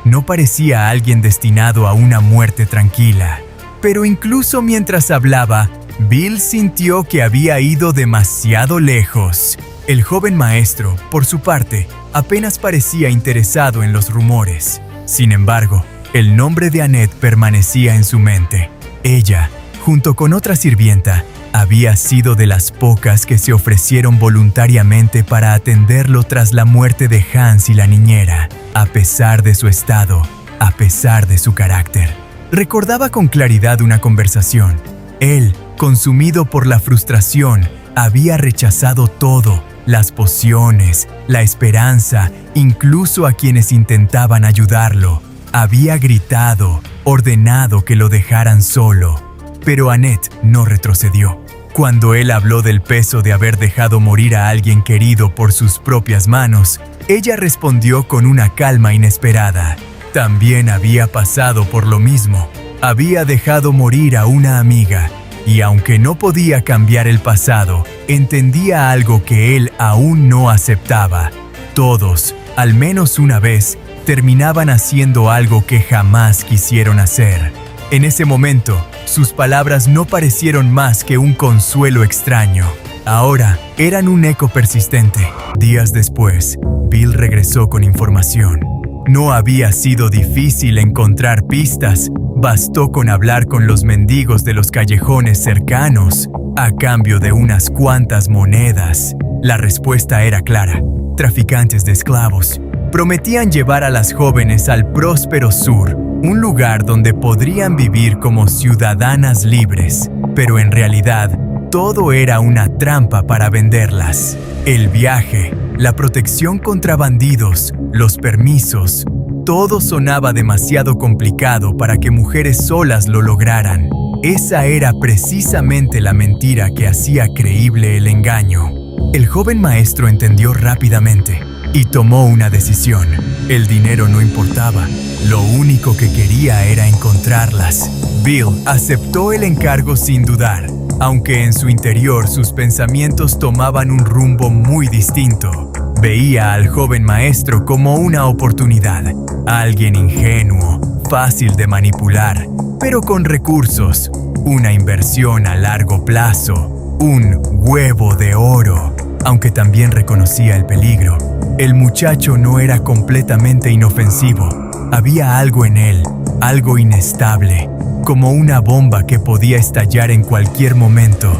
No parecía alguien destinado a una muerte tranquila. Pero incluso mientras hablaba, Bill sintió que había ido demasiado lejos. El joven maestro, por su parte, apenas parecía interesado en los rumores. Sin embargo, el nombre de Annette permanecía en su mente. Ella, junto con otra sirvienta, había sido de las pocas que se ofrecieron voluntariamente para atenderlo tras la muerte de Hans y la niñera, a pesar de su estado, a pesar de su carácter. Recordaba con claridad una conversación. Él, consumido por la frustración, había rechazado todo, las pociones, la esperanza, incluso a quienes intentaban ayudarlo. Había gritado, ordenado que lo dejaran solo. Pero Annette no retrocedió. Cuando él habló del peso de haber dejado morir a alguien querido por sus propias manos, ella respondió con una calma inesperada. También había pasado por lo mismo. Había dejado morir a una amiga, y aunque no podía cambiar el pasado, entendía algo que él aún no aceptaba. Todos, al menos una vez, terminaban haciendo algo que jamás quisieron hacer. En ese momento, sus palabras no parecieron más que un consuelo extraño. Ahora, eran un eco persistente. Días después, Bill regresó con información. No había sido difícil encontrar pistas. Bastó con hablar con los mendigos de los callejones cercanos, a cambio de unas cuantas monedas. La respuesta era clara: traficantes de esclavos. Prometían llevar a las jóvenes al próspero sur, un lugar donde podrían vivir como ciudadanas libres, pero en realidad, todo era una trampa para venderlas. El viaje, la protección contra bandidos, los permisos, todo sonaba demasiado complicado para que mujeres solas lo lograran. Esa era precisamente la mentira que hacía creíble el engaño. El joven maestro entendió rápidamente y tomó una decisión. El dinero no importaba. Lo único que quería era encontrarlas. Bill aceptó el encargo sin dudar, aunque en su interior sus pensamientos tomaban un rumbo muy distinto. Veía al joven maestro como una oportunidad, alguien ingenuo, fácil de manipular, pero con recursos, una inversión a largo plazo, un huevo de oro. Aunque también reconocía el peligro, el muchacho no era completamente inofensivo. Había algo en él, algo inestable, como una bomba que podía estallar en cualquier momento.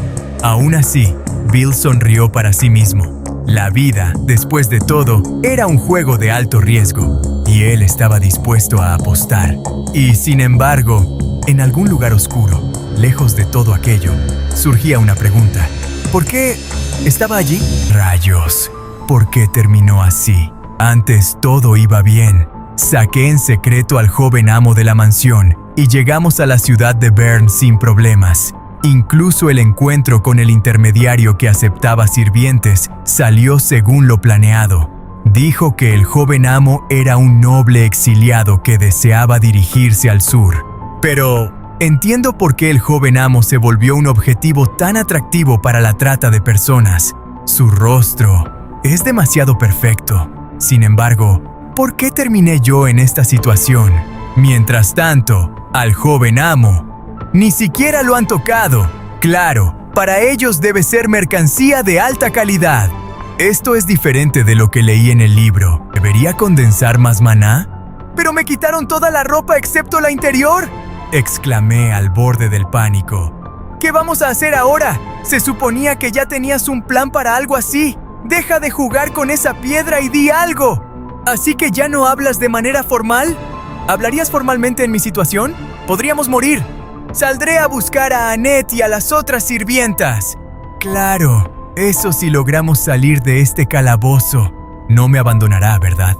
Aún así, Bill sonrió para sí mismo. La vida, después de todo, era un juego de alto riesgo, y él estaba dispuesto a apostar. Y sin embargo, en algún lugar oscuro, lejos de todo aquello, surgía una pregunta. ¿Por qué estaba allí? Rayos, ¿por qué terminó así? Antes todo iba bien. Saqué en secreto al joven amo de la mansión y llegamos a la ciudad de Bern sin problemas. Incluso el encuentro con el intermediario que aceptaba sirvientes salió según lo planeado. Dijo que el joven amo era un noble exiliado que deseaba dirigirse al sur. Pero entiendo por qué el joven amo se volvió un objetivo tan atractivo para la trata de personas. Su rostro es demasiado perfecto. Sin embargo, ¿por qué terminé yo en esta situación? Mientras tanto, al joven amo ni siquiera lo han tocado. Claro, para ellos debe ser mercancía de alta calidad. Esto es diferente de lo que leí en el libro. ¿Debería condensar más maná? ¡Pero me quitaron toda la ropa excepto la interior!, exclamé al borde del pánico. ¿Qué vamos a hacer ahora? Se suponía que ya tenías un plan para algo así. Deja de jugar con esa piedra y di algo. ¿Así que ya no hablas de manera formal? ¿Hablarías formalmente en mi situación? Podríamos morir. Saldré a buscar a Annette y a las otras sirvientas. Claro, eso si logramos salir de este calabozo. No me abandonará, ¿verdad?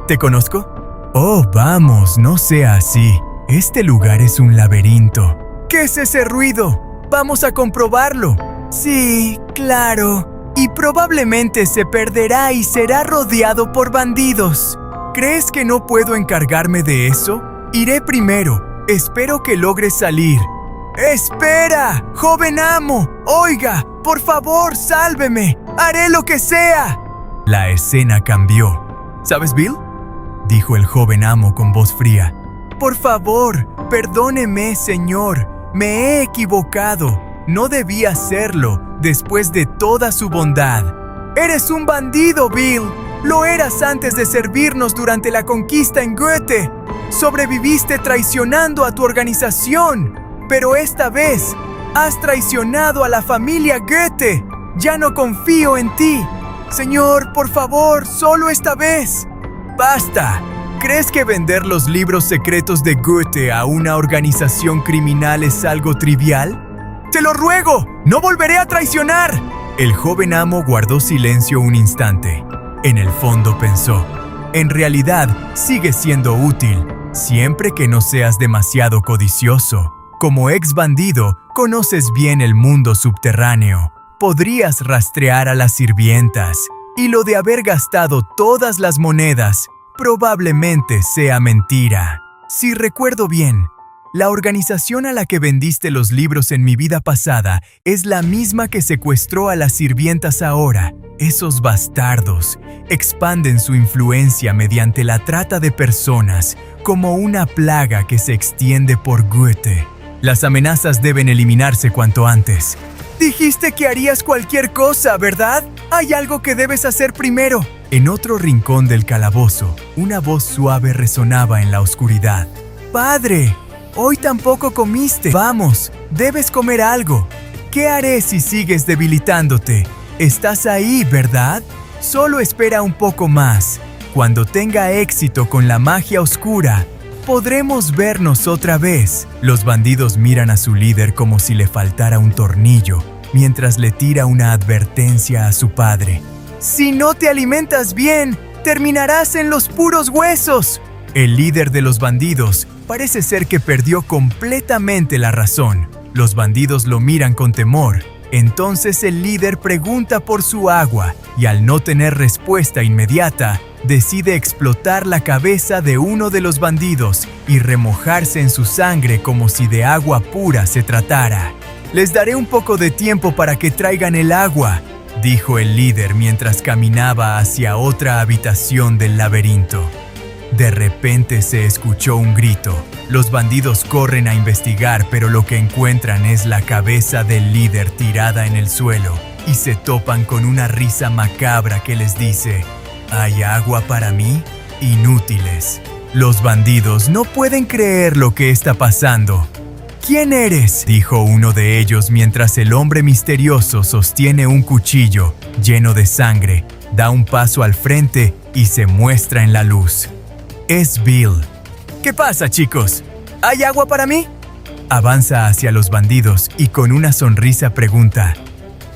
¿Te conozco? Oh, vamos, no sea así. Este lugar es un laberinto. ¿Qué es ese ruido? Vamos a comprobarlo. Sí, claro. Y probablemente se perderá y será rodeado por bandidos. ¿Crees que no puedo encargarme de eso? Iré primero. Espero que logres salir. ¡Espera! ¡Joven amo! ¡Oiga! ¡Por favor, sálveme! ¡Haré lo que sea! La escena cambió. ¿Sabes, Bill?, dijo el joven amo con voz fría. Por favor, perdóneme, señor. Me he equivocado. No debí hacerlo después de toda su bondad. ¡Eres un bandido, Bill! Lo eras antes de servirnos durante la conquista en Goethe. Sobreviviste traicionando a tu organización. Pero esta vez has traicionado a la familia Goethe. Ya no confío en ti. Señor, por favor, solo esta vez. ¡Basta! ¿Crees que vender los libros secretos de Goethe a una organización criminal es algo trivial? ¡Te lo ruego! ¡No volveré a traicionar! El joven amo guardó silencio un instante. En el fondo pensó, en realidad sigue siendo útil, siempre que no seas demasiado codicioso. Como ex bandido, conoces bien el mundo subterráneo. Podrías rastrear a las sirvientas, y lo de haber gastado todas las monedas probablemente sea mentira. Si recuerdo bien, la organización a la que vendiste los libros en mi vida pasada es la misma que secuestró a las sirvientas ahora. Esos bastardos expanden su influencia mediante la trata de personas como una plaga que se extiende por Goethe. Las amenazas deben eliminarse cuanto antes. Dijiste que harías cualquier cosa, ¿verdad? Hay algo que debes hacer primero. En otro rincón del calabozo, una voz suave resonaba en la oscuridad. ¡Padre! Hoy tampoco comiste. Vamos, debes comer algo. ¿Qué haré si sigues debilitándote? Estás ahí, ¿verdad? Solo espera un poco más. Cuando tenga éxito con la magia oscura, podremos vernos otra vez. Los bandidos miran a su líder como si le faltara un tornillo, mientras le tira una advertencia a su padre. Si no te alimentas bien, terminarás en los puros huesos. El líder de los bandidos parece ser que perdió completamente la razón. Los bandidos lo miran con temor. Entonces el líder pregunta por su agua y al no tener respuesta inmediata, decide explotar la cabeza de uno de los bandidos y remojarse en su sangre como si de agua pura se tratara. Les daré un poco de tiempo para que traigan el agua, dijo el líder mientras caminaba hacia otra habitación del laberinto. De repente se escuchó un grito. Los bandidos corren a investigar, pero lo que encuentran es la cabeza del líder tirada en el suelo y se topan con una risa macabra que les dice: ¿Hay agua para mí? Inútiles. Los bandidos no pueden creer lo que está pasando. ¿Quién eres?, dijo uno de ellos mientras el hombre misterioso sostiene un cuchillo lleno de sangre, da un paso al frente y se muestra en la luz. Es Bill. ¿Qué pasa, chicos? ¿Hay agua para mí? Avanza hacia los bandidos y con una sonrisa pregunta: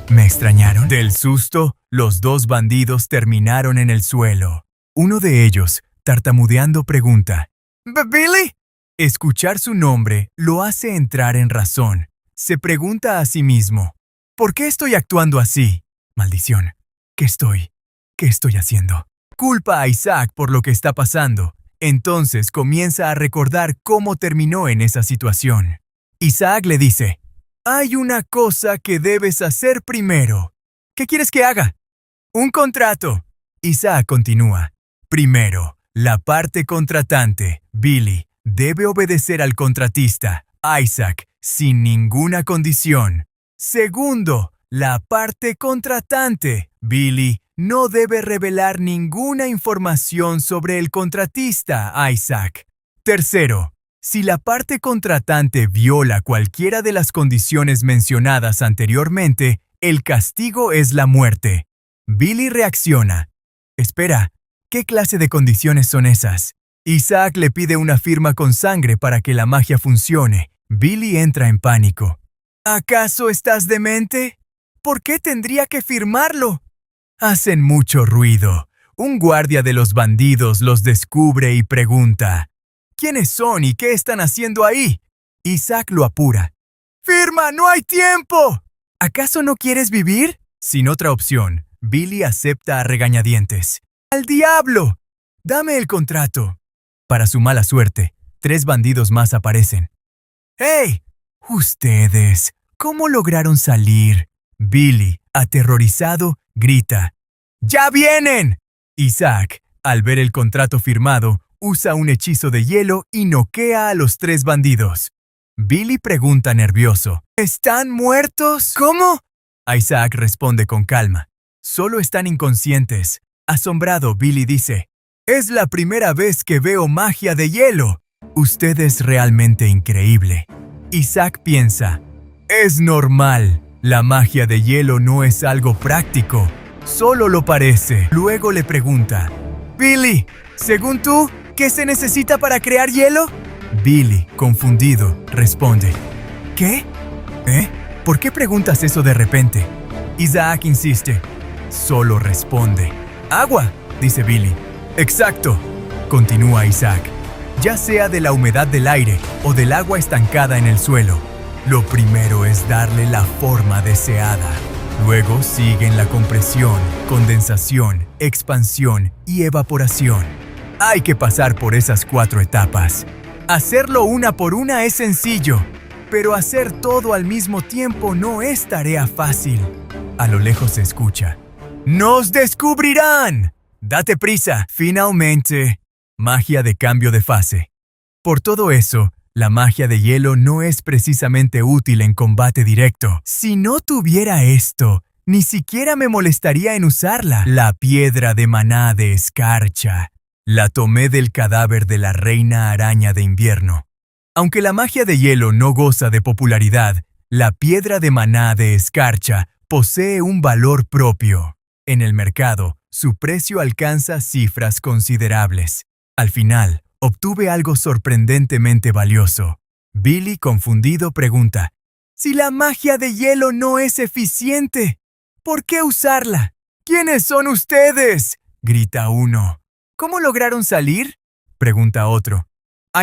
¿me extrañaron? Del susto, los dos bandidos terminaron en el suelo. Uno de ellos, tartamudeando, pregunta: ¿Billy? Escuchar su nombre lo hace entrar en razón. Se pregunta a sí mismo: ¿por qué estoy actuando así? Maldición. ¿Qué estoy haciendo? Culpa a Isaac por lo que está pasando. Entonces comienza a recordar cómo terminó en esa situación. Isaac le dice: hay una cosa que debes hacer primero. ¿Qué quieres que haga? Un contrato. Isaac continúa: primero, la parte contratante, Billy, debe obedecer al contratista, Isaac, sin ninguna condición. Segundo, la parte contratante, Billy, no debe revelar ninguna información sobre el contratista, Isaac. Tercero, si la parte contratante viola cualquiera de las condiciones mencionadas anteriormente, el castigo es la muerte. Billy reacciona: espera, ¿Qué clase de condiciones son esas? Isaac le pide una firma con sangre para que la magia funcione. Billy entra en pánico. ¿Acaso estás demente? ¿Por qué tendría que firmarlo? Hacen mucho ruido. Un guardia de los bandidos los descubre y pregunta: ¿quiénes son y qué están haciendo ahí? Isaac lo apura. ¡Firma! ¡No hay tiempo! ¿Acaso no quieres vivir? Sin otra opción, Billy acepta a regañadientes. ¡Al diablo! Dame el contrato. Para su mala suerte, 3 bandidos más aparecen. ¡Hey! Ustedes, ¿cómo lograron salir? Billy, aterrorizado, grita. ¡Ya vienen! Isaac, al ver el contrato firmado, usa un hechizo de hielo y noquea a los 3 bandidos. Billy pregunta nervioso. ¿Están muertos? ¿Cómo? Isaac responde con calma. Solo están inconscientes. Asombrado, Billy dice: es la primera vez que veo magia de hielo. Usted es realmente increíble. Isaac piensa: es normal. La magia de hielo no es algo práctico. Solo lo parece. Luego le pregunta: Billy, según tú, ¿qué se necesita para crear hielo? Billy, confundido, responde: ¿qué? ¿Por qué preguntas eso de repente? Isaac insiste. Solo responde: agua, dice Billy. Exacto, continúa Isaac. Ya sea de la humedad del aire o del agua estancada en el suelo, lo primero es darle la forma deseada. Luego siguen la compresión, condensación, expansión y evaporación. Hay que pasar por esas 4 etapas. Hacerlo una por una es sencillo, pero hacer todo al mismo tiempo no es tarea fácil. A lo lejos se escucha: ¡nos descubrirán! ¡Date prisa! Finalmente, magia de cambio de fase. Por todo eso, la magia de hielo no es precisamente útil en combate directo. Si no tuviera esto, ni siquiera me molestaría en usarla. La piedra de maná de escarcha. La tomé del cadáver de la reina araña de invierno. Aunque la magia de hielo no goza de popularidad, la piedra de maná de escarcha posee un valor propio. En el mercado, su precio alcanza cifras considerables. Al final, obtuve algo sorprendentemente valioso. Billy, confundido, pregunta: si la magia de hielo no es eficiente, ¿por qué usarla? ¿Quiénes son ustedes?, grita uno. ¿Cómo lograron salir?, pregunta otro.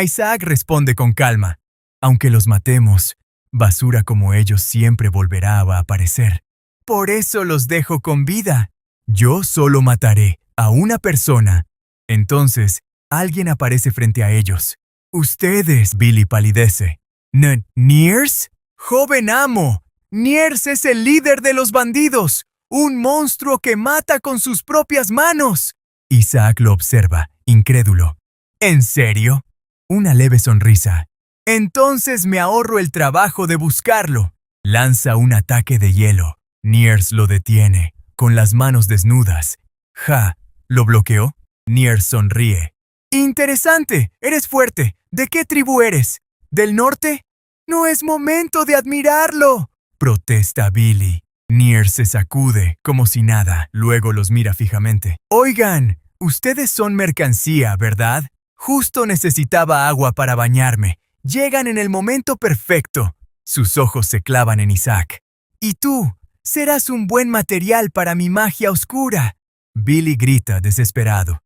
Isaac responde con calma: aunque los matemos, basura como ellos siempre volverá a aparecer. Por eso los dejo con vida. Yo solo mataré a una persona. Entonces, alguien aparece frente a ellos. Ustedes, Billy palidece. ¿Niers? ¡Joven amo! Niers es el líder de los bandidos. ¡Un monstruo que mata con sus propias manos! Isaac lo observa, incrédulo. ¿En serio? Una leve sonrisa. Entonces me ahorro el trabajo de buscarlo. Lanza un ataque de hielo. Niers lo detiene, con las manos desnudas. Ja, ¿lo bloqueó? Niers sonríe. Interesante, eres fuerte. ¿De qué tribu eres? ¿Del norte? No es momento de admirarlo, protesta Billy. Niers se sacude, como si nada, luego los mira fijamente. Oigan, ustedes son mercancía, ¿verdad? Justo necesitaba agua para bañarme. Llegan en el momento perfecto. Sus ojos se clavan en Isaac. ¿Y tú? Serás un buen material para mi magia oscura. Billy grita desesperado.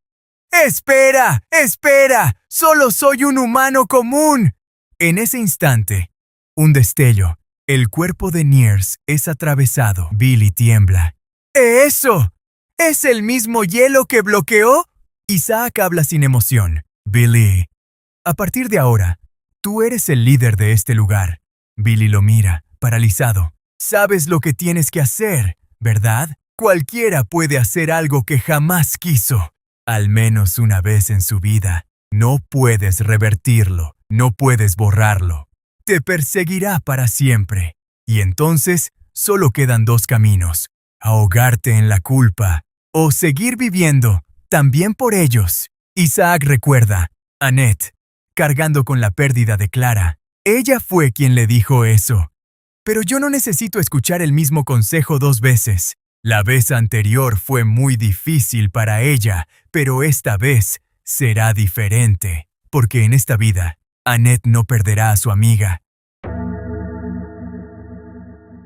¡Espera! ¡Espera! ¡Solo soy un humano común! En ese instante, un destello. El cuerpo de Niers es atravesado. Billy tiembla. ¡Eso! ¿Es el mismo hielo que bloqueó? Isaac habla sin emoción. Billy, a partir de ahora, tú eres el líder de este lugar. Billy lo mira, paralizado. Sabes lo que tienes que hacer, ¿verdad? Cualquiera puede hacer algo que jamás quiso. Al menos una vez en su vida. No puedes revertirlo, no puedes borrarlo. Te perseguirá para siempre. Y entonces, solo quedan 2 caminos. Ahogarte en la culpa o seguir viviendo, también por ellos. Isaac recuerda. Annette, cargando con la pérdida de Clara. Ella fue quien le dijo eso. Pero yo no necesito escuchar el mismo consejo 2 veces. La vez anterior fue muy difícil para ella, pero esta vez será diferente, porque en esta vida, Annette no perderá a su amiga.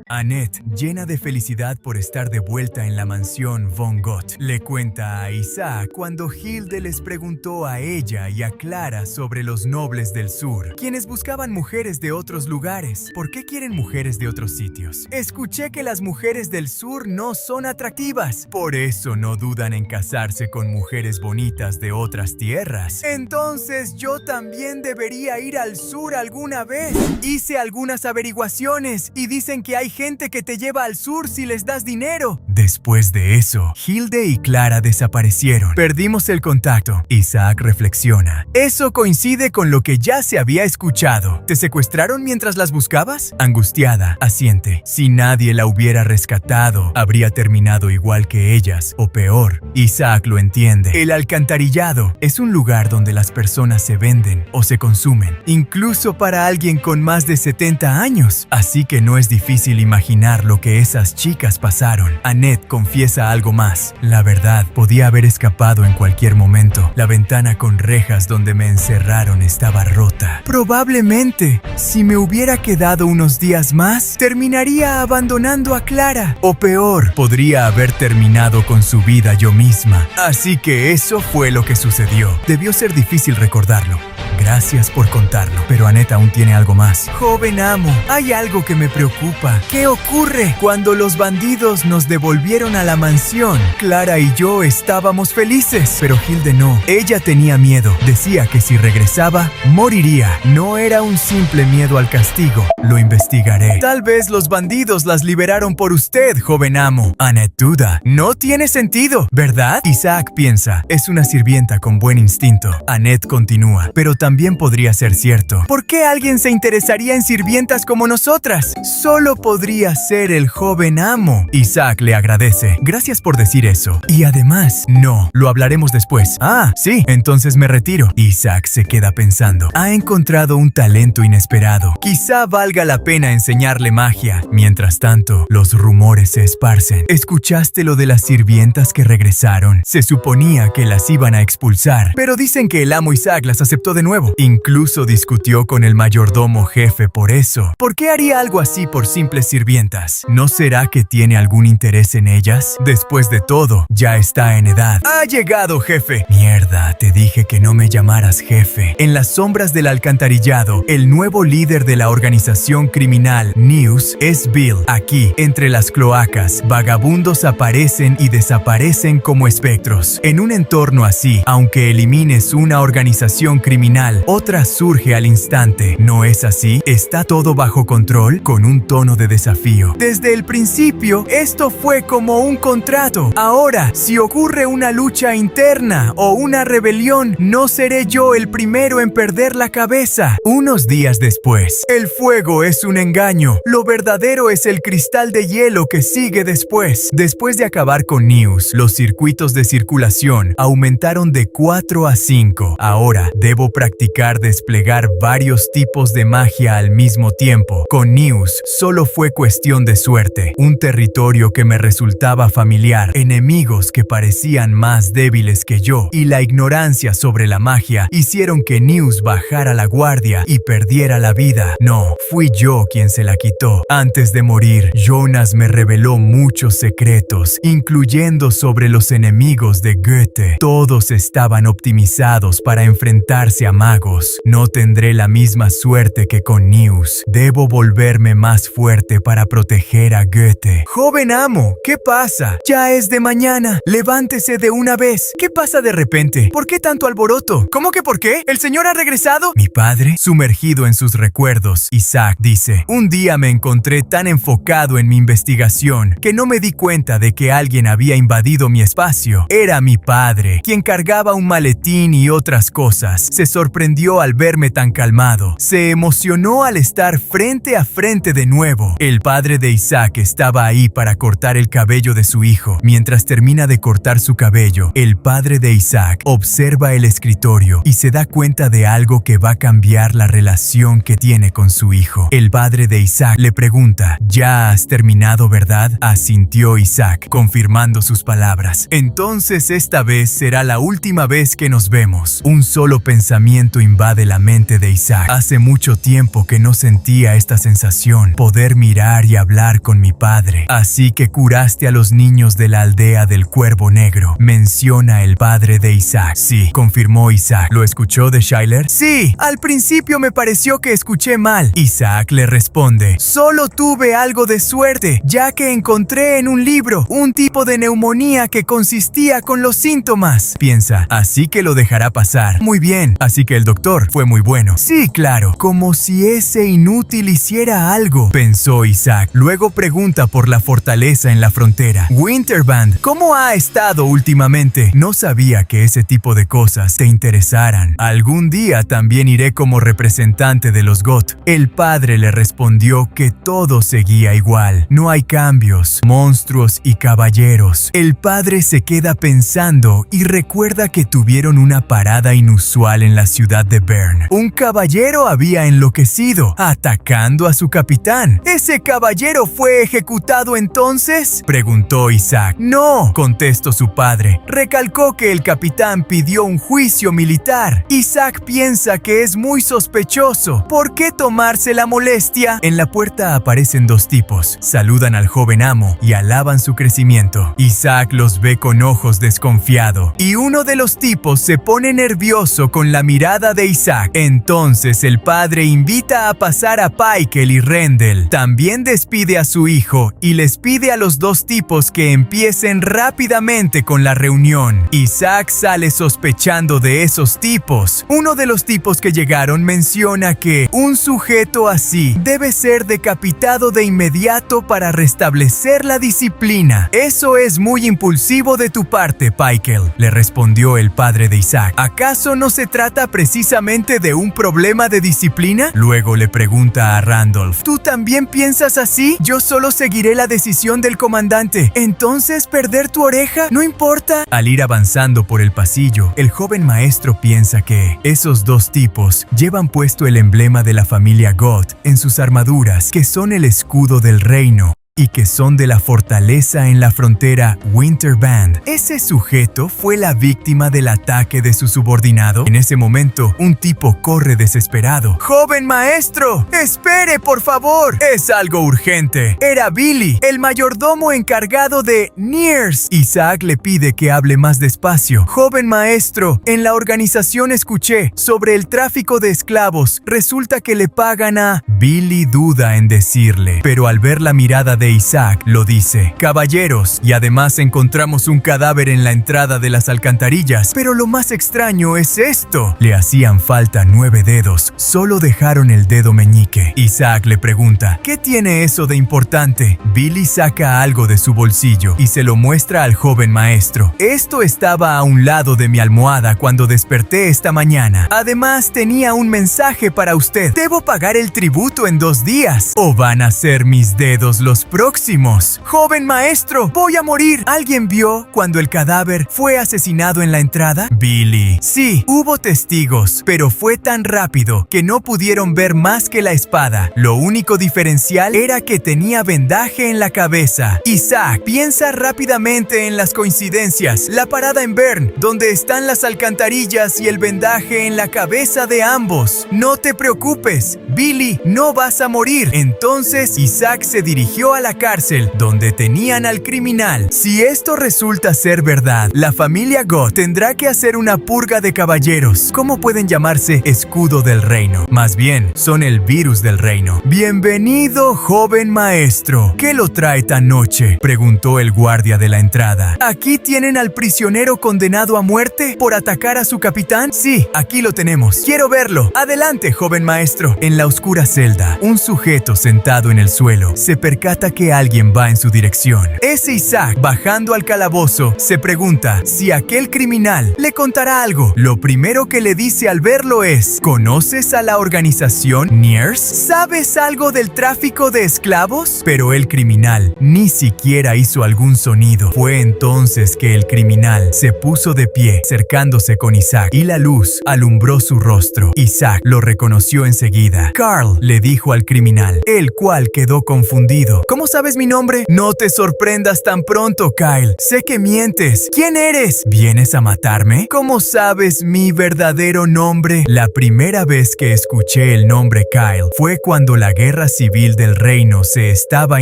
Annette, llena de felicidad por estar de vuelta en la mansión Von Gott, le cuenta a Isaac cuando Hilde les preguntó a ella y a Clara sobre los nobles del sur, quienes buscaban mujeres de otros lugares. ¿Por qué quieren mujeres de otros sitios? Escuché que las mujeres del sur no son atractivas, por eso no dudan en casarse con mujeres bonitas de otras tierras. Entonces yo también debería ir al sur alguna vez. Hice algunas averiguaciones y dicen que hay gente que te lleva al sur si les das dinero. Después de eso, Hilde y Clara desaparecieron. Perdimos el contacto. Isaac reflexiona. Eso coincide con lo que ya se había escuchado. ¿Te secuestraron mientras las buscabas? Angustiada, asiente. Si nadie la hubiera rescatado, habría terminado igual que ellas, o peor. Isaac lo entiende. El alcantarillado es un lugar donde las personas se venden o se consumen, incluso para alguien con más de 70 años. Así que no es difícil imaginar lo que esas chicas pasaron. Annette confiesa algo más. La verdad, podía haber escapado en cualquier momento. La ventana con rejas donde me encerraron estaba rota. Probablemente, si me hubiera quedado unos días más, terminaría abandonando a Clara. O peor, podría haber terminado con su vida yo misma. Así que eso fue lo que sucedió. Debió ser difícil recordarlo. Gracias por contarlo, pero Annette aún tiene algo más. Joven amo, hay algo que me preocupa. ¿Qué ocurre? Cuando los bandidos nos devolvieron a la mansión, Clara y yo estábamos felices, pero Hilde no. Ella tenía miedo. Decía que si regresaba, moriría. No era un simple miedo al castigo. Lo investigaré. Tal vez los bandidos las liberaron por usted, joven amo. Annette duda. No tiene sentido, ¿verdad? Isaac piensa. Es una sirvienta con buen instinto. Annette continúa. Pero también podría ser cierto. ¿Por qué alguien se interesaría en sirvientas como nosotras? Solo podría ser el joven amo. Isaac le agradece. Gracias por decir eso. Y además, no, lo hablaremos después. Ah, sí, entonces me retiro. Isaac se queda pensando. Ha encontrado un talento inesperado. Quizá valga la pena enseñarle magia. Mientras tanto, los rumores se esparcen. ¿Escuchaste lo de las sirvientas que regresaron? Se suponía que las iban a expulsar, pero dicen que el amo Isaac las aceptó de nuevo. Incluso discutió con el mayordomo jefe por eso. ¿Por qué haría algo así por simples sirvientas? ¿No será que tiene algún interés en ellas? Después de todo, ya está en edad. ¡Ha llegado, jefe! Mierda, te dije que no me llamaras jefe. En las sombras del alcantarillado, el nuevo líder de la organización criminal, News, es Bill. Aquí, entre las cloacas, vagabundos aparecen y desaparecen como espectros. En un entorno así, aunque elimines una organización criminal, otra surge al instante. ¿No es así? ¿Está todo bajo control? Con un tono de desafío. Desde el principio, esto fue como un contrato. Ahora, si ocurre una lucha interna o una rebelión, no seré yo el primero en perder la cabeza. Unos días después, el fuego es un engaño. Lo verdadero es el cristal de hielo que sigue después. Después de acabar con News, los circuitos de circulación aumentaron de 4 a 5. Ahora, debo practicar desplegar varios tipos de magia al mismo tiempo. Con News, solo fue cuestión de suerte. Un territorio que me resultaba familiar, enemigos que parecían más débiles que yo, y la ignorancia sobre la magia hicieron que News bajara la guardia y perdiera la vida. No, fui yo quien se la quitó. Antes de morir, Jonas me reveló muchos secretos, incluyendo sobre los enemigos de Goethe. Todos estaban optimizados para enfrentarse a magos. No tendré la misma suerte que con News. Debo volverme más fuerte para proteger a Goethe. Joven amo, ¿qué pasa? Ya es de mañana. Levántese de una vez. ¿Qué pasa de repente? ¿Por qué tanto alboroto? ¿Cómo que por qué? ¿El señor ha regresado? Mi padre, sumergido en sus recuerdos, Isaac dice: un día me encontré tan enfocado en mi investigación que no me di cuenta de que alguien había invadido mi espacio. Era mi padre, quien cargaba un maletín y otras cosas. Se sorprendió sorprendió al verme tan calmado. Se emocionó al estar frente a frente de nuevo. El padre de Isaac estaba ahí para cortar el cabello de su hijo. Mientras termina de cortar su cabello, el padre de Isaac observa el escritorio y se da cuenta de algo que va a cambiar la relación que tiene con su hijo. El padre de Isaac le pregunta: ¿Ya has terminado, verdad? Asintió Isaac, confirmando sus palabras. Entonces esta vez será la última vez que nos vemos. Un solo pensamiento invade la mente de Isaac. Hace mucho tiempo que no sentía esta sensación, poder mirar y hablar con mi padre. Así que curaste a los niños de la aldea del Cuervo Negro, menciona el padre de Isaac. Sí, confirmó Isaac. ¿Lo escuchó de Shyler? Sí, al principio me pareció que escuché mal. Isaac le responde: solo tuve algo de suerte, ya que encontré en un libro un tipo de neumonía que consistía con los síntomas. Piensa, así que lo dejará pasar. Muy bien, así que el doctor fue muy bueno. Sí, claro, como si ese inútil hiciera algo, pensó Isaac. Luego pregunta por la fortaleza en la frontera. Winterband, ¿cómo ha estado últimamente? No sabía que ese tipo de cosas te interesaran. Algún día también iré como representante de los GOT. El padre le respondió que todo seguía igual. No hay cambios, monstruos y caballeros. El padre se queda pensando y recuerda que tuvieron una parada inusual en la ciudad de Bern. Un caballero había enloquecido, atacando a su capitán. ¿Ese caballero fue ejecutado entonces?, preguntó Isaac. No, contestó su padre. Recalcó que el capitán pidió un juicio militar. Isaac piensa que es muy sospechoso. ¿Por qué tomarse la molestia? En la puerta aparecen dos tipos. Saludan al joven amo y alaban su crecimiento. Isaac los ve con ojos desconfiado y uno de los tipos se pone nervioso con la mirada de Isaac. Entonces el padre invita a pasar a Pykel y Rendell. También despide a su hijo y les pide a los dos tipos que empiecen rápidamente con la reunión. Isaac sale sospechando de esos tipos. Uno de los tipos que llegaron menciona que un sujeto así debe ser decapitado de inmediato para restablecer la disciplina. Eso es muy impulsivo de tu parte, Pykel, le respondió el padre de Isaac. ¿Acaso no se trata precisamente de un problema de disciplina? Luego le pregunta a Randolph: ¿tú también piensas así? Yo solo seguiré la decisión del comandante. ¿Entonces perder tu oreja no importa? Al ir avanzando por el pasillo, el joven maestro piensa que esos dos tipos llevan puesto el emblema de la familia GOT en sus armaduras, que son el escudo del reino y que son de la fortaleza en la frontera Winterband. ¿Ese sujeto fue la víctima del ataque de su subordinado? En ese momento, un tipo corre desesperado. ¡Joven maestro! ¡Espere, por favor! Es algo urgente. Era Billy, el mayordomo encargado de Nears. Isaac le pide que hable más despacio. Joven maestro, en la organización escuché sobre el tráfico de esclavos. Resulta que le pagan a... Billy duda en decirle, pero al ver la mirada de Isaac, lo dice. Caballeros, y además encontramos un cadáver en la entrada de las alcantarillas. Pero lo más extraño es esto. Le hacían falta 9 dedos. Solo dejaron el dedo meñique. Isaac le pregunta: ¿qué tiene eso de importante? Billy saca algo de su bolsillo y se lo muestra al joven maestro. Esto estaba a un lado de mi almohada cuando desperté esta mañana. Además, tenía un mensaje para usted. Debo pagar el tributo en 2 días. ¿O van a ser mis dedos los próximos? Joven maestro, voy a morir. ¿Alguien vio cuando el cadáver fue asesinado en la entrada? Billy: sí, hubo testigos, pero fue tan rápido que no pudieron ver más que la espada. Lo único diferencial era que tenía vendaje en la cabeza. Isaac piensa rápidamente en las coincidencias. La parada en Bern, donde están las alcantarillas y el vendaje en la cabeza de ambos. No te preocupes, Billy, no vas a morir. Entonces Isaac se dirigió a la cárcel, donde tenían al criminal. Si esto resulta ser verdad, la familia GOT tendrá que hacer una purga de caballeros. ¿Cómo pueden llamarse escudo del reino? Más bien, son el virus del reino. Bienvenido, joven maestro. ¿Qué lo trae tan noche?, preguntó el guardia de la entrada. ¿Aquí tienen al prisionero condenado a muerte por atacar a su capitán? Sí, aquí lo tenemos. Quiero verlo. Adelante, joven maestro. En la oscura celda, un sujeto sentado en el suelo se percata que alguien va en su dirección. Ese Isaac, bajando al calabozo, se pregunta si aquel criminal le contará algo. Lo primero que le dice al verlo es: ¿conoces a la organización NEARS? ¿Sabes algo del tráfico de esclavos? Pero el criminal ni siquiera hizo algún sonido. Fue entonces que el criminal se puso de pie, acercándose con Isaac, y la luz alumbró su rostro. Isaac lo reconoció enseguida. Carl, le dijo al criminal, el cual quedó confundido. ¿Cómo sabes mi nombre? No te sorprendas tan pronto, Kyle. Sé que mientes. ¿Quién eres? ¿Vienes a matarme? ¿Cómo sabes mi verdadero nombre? La primera vez que escuché el nombre Kyle fue cuando la guerra civil del reino se estaba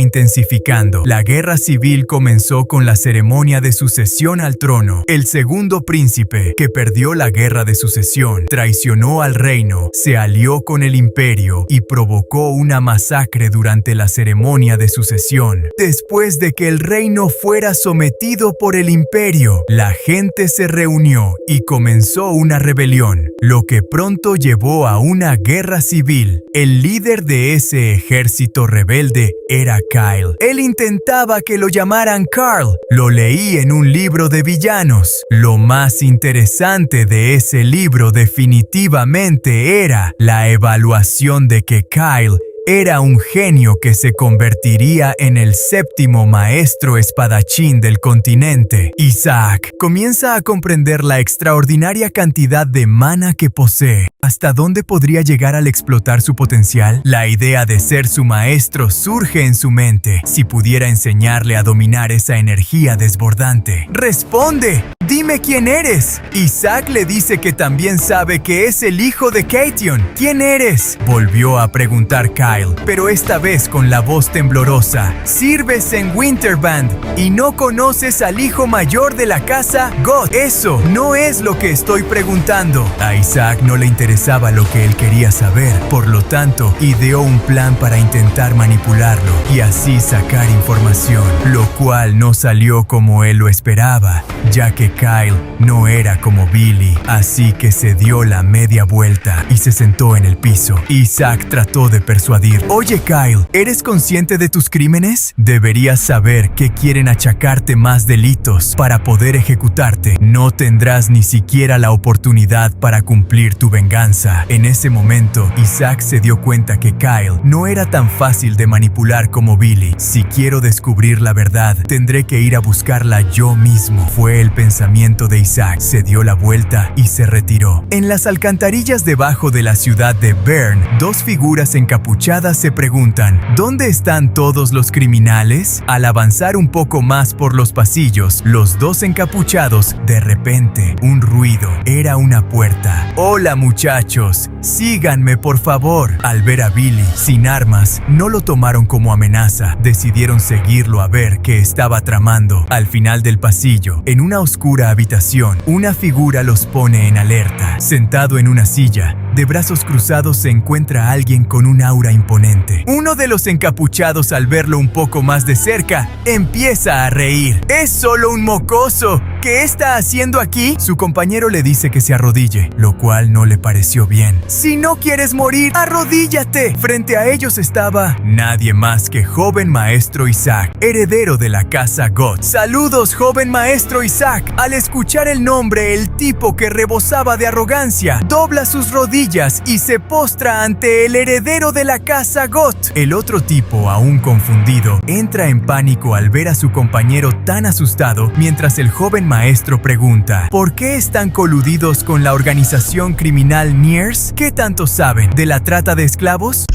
intensificando. La guerra civil comenzó con la ceremonia de sucesión al trono. El segundo príncipe, que perdió la guerra de sucesión, traicionó al reino, se alió con el imperio y provocó una masacre durante la ceremonia de sucesión. Después de que el reino fuera sometido por el imperio, la gente se reunió y comenzó una rebelión, lo que pronto llevó a una guerra civil. El líder de ese ejército rebelde era Kyle. Él intentaba que lo llamaran Carl. Lo leí en un libro de villanos. Lo más interesante de ese libro definitivamente era la evaluación de que Kyle era un genio que se convertiría en el séptimo maestro espadachín del continente. Isaac comienza a comprender la extraordinaria cantidad de mana que posee. ¿Hasta dónde podría llegar al explotar su potencial? La idea de ser su maestro surge en su mente. Si pudiera enseñarle a dominar esa energía desbordante. ¡Responde! ¡Dime quién eres! Isaac le dice que también sabe que es el hijo de Caitlyn. ¿Quién eres? Volvió a preguntar Kyle, pero esta vez con la voz temblorosa. Sirves en Winterband y no conoces al hijo mayor de la casa Goth. Eso no es lo que estoy preguntando. A Isaac no le interesaba lo que él quería saber, por lo tanto, ideó un plan para intentar manipularlo y así sacar información, lo cual no salió como él lo esperaba, ya que Kyle no era como Billy, así que se dio la media vuelta y se sentó en el piso. Isaac trató de persuadir. Oye Kyle, ¿eres consciente de tus crímenes? Deberías saber que quieren achacarte más delitos para poder ejecutarte. No tendrás ni siquiera la oportunidad para cumplir tu venganza. En ese momento, Isaac se dio cuenta que Kyle no era tan fácil de manipular como Billy. Si quiero descubrir la verdad, tendré que ir a buscarla yo mismo. Fue el pensamiento de Isaac. Se dio la vuelta y se retiró. En las alcantarillas debajo de la ciudad de Bern, dos figuras encapuchadas se preguntan, ¿dónde están todos los criminales? Al avanzar un poco más por los pasillos, los dos encapuchados, de repente, un ruido. Era una puerta. Hola muchachos, síganme por favor. Al ver a Billy sin armas, no lo tomaron como amenaza. Decidieron seguirlo a ver qué estaba tramando. Al final del pasillo, en una oscura habitación, una figura los pone en alerta. Sentado en una silla, de brazos cruzados, se encuentra alguien con un aura imponente. Uno de los encapuchados, al verlo un poco más de cerca, empieza a reír. ¡Es solo un mocoso! ¿Qué está haciendo aquí? Su compañero le dice que se arrodille, lo cual no le pareció bien. Si no quieres morir, arrodíllate. Frente a ellos estaba nadie más que joven maestro Isaac, heredero de la casa Goth. Saludos, joven maestro Isaac. Al escuchar el nombre, el tipo, que rebosaba de arrogancia, dobla sus rodillas y se postra ante el heredero de la casa Goth. El otro tipo, aún confundido, entra en pánico al ver a su compañero tan asustado, mientras el joven maestro pregunta, ¿por qué están coludidos con la organización criminal NEARS? ¿Qué tanto saben de la trata de esclavos?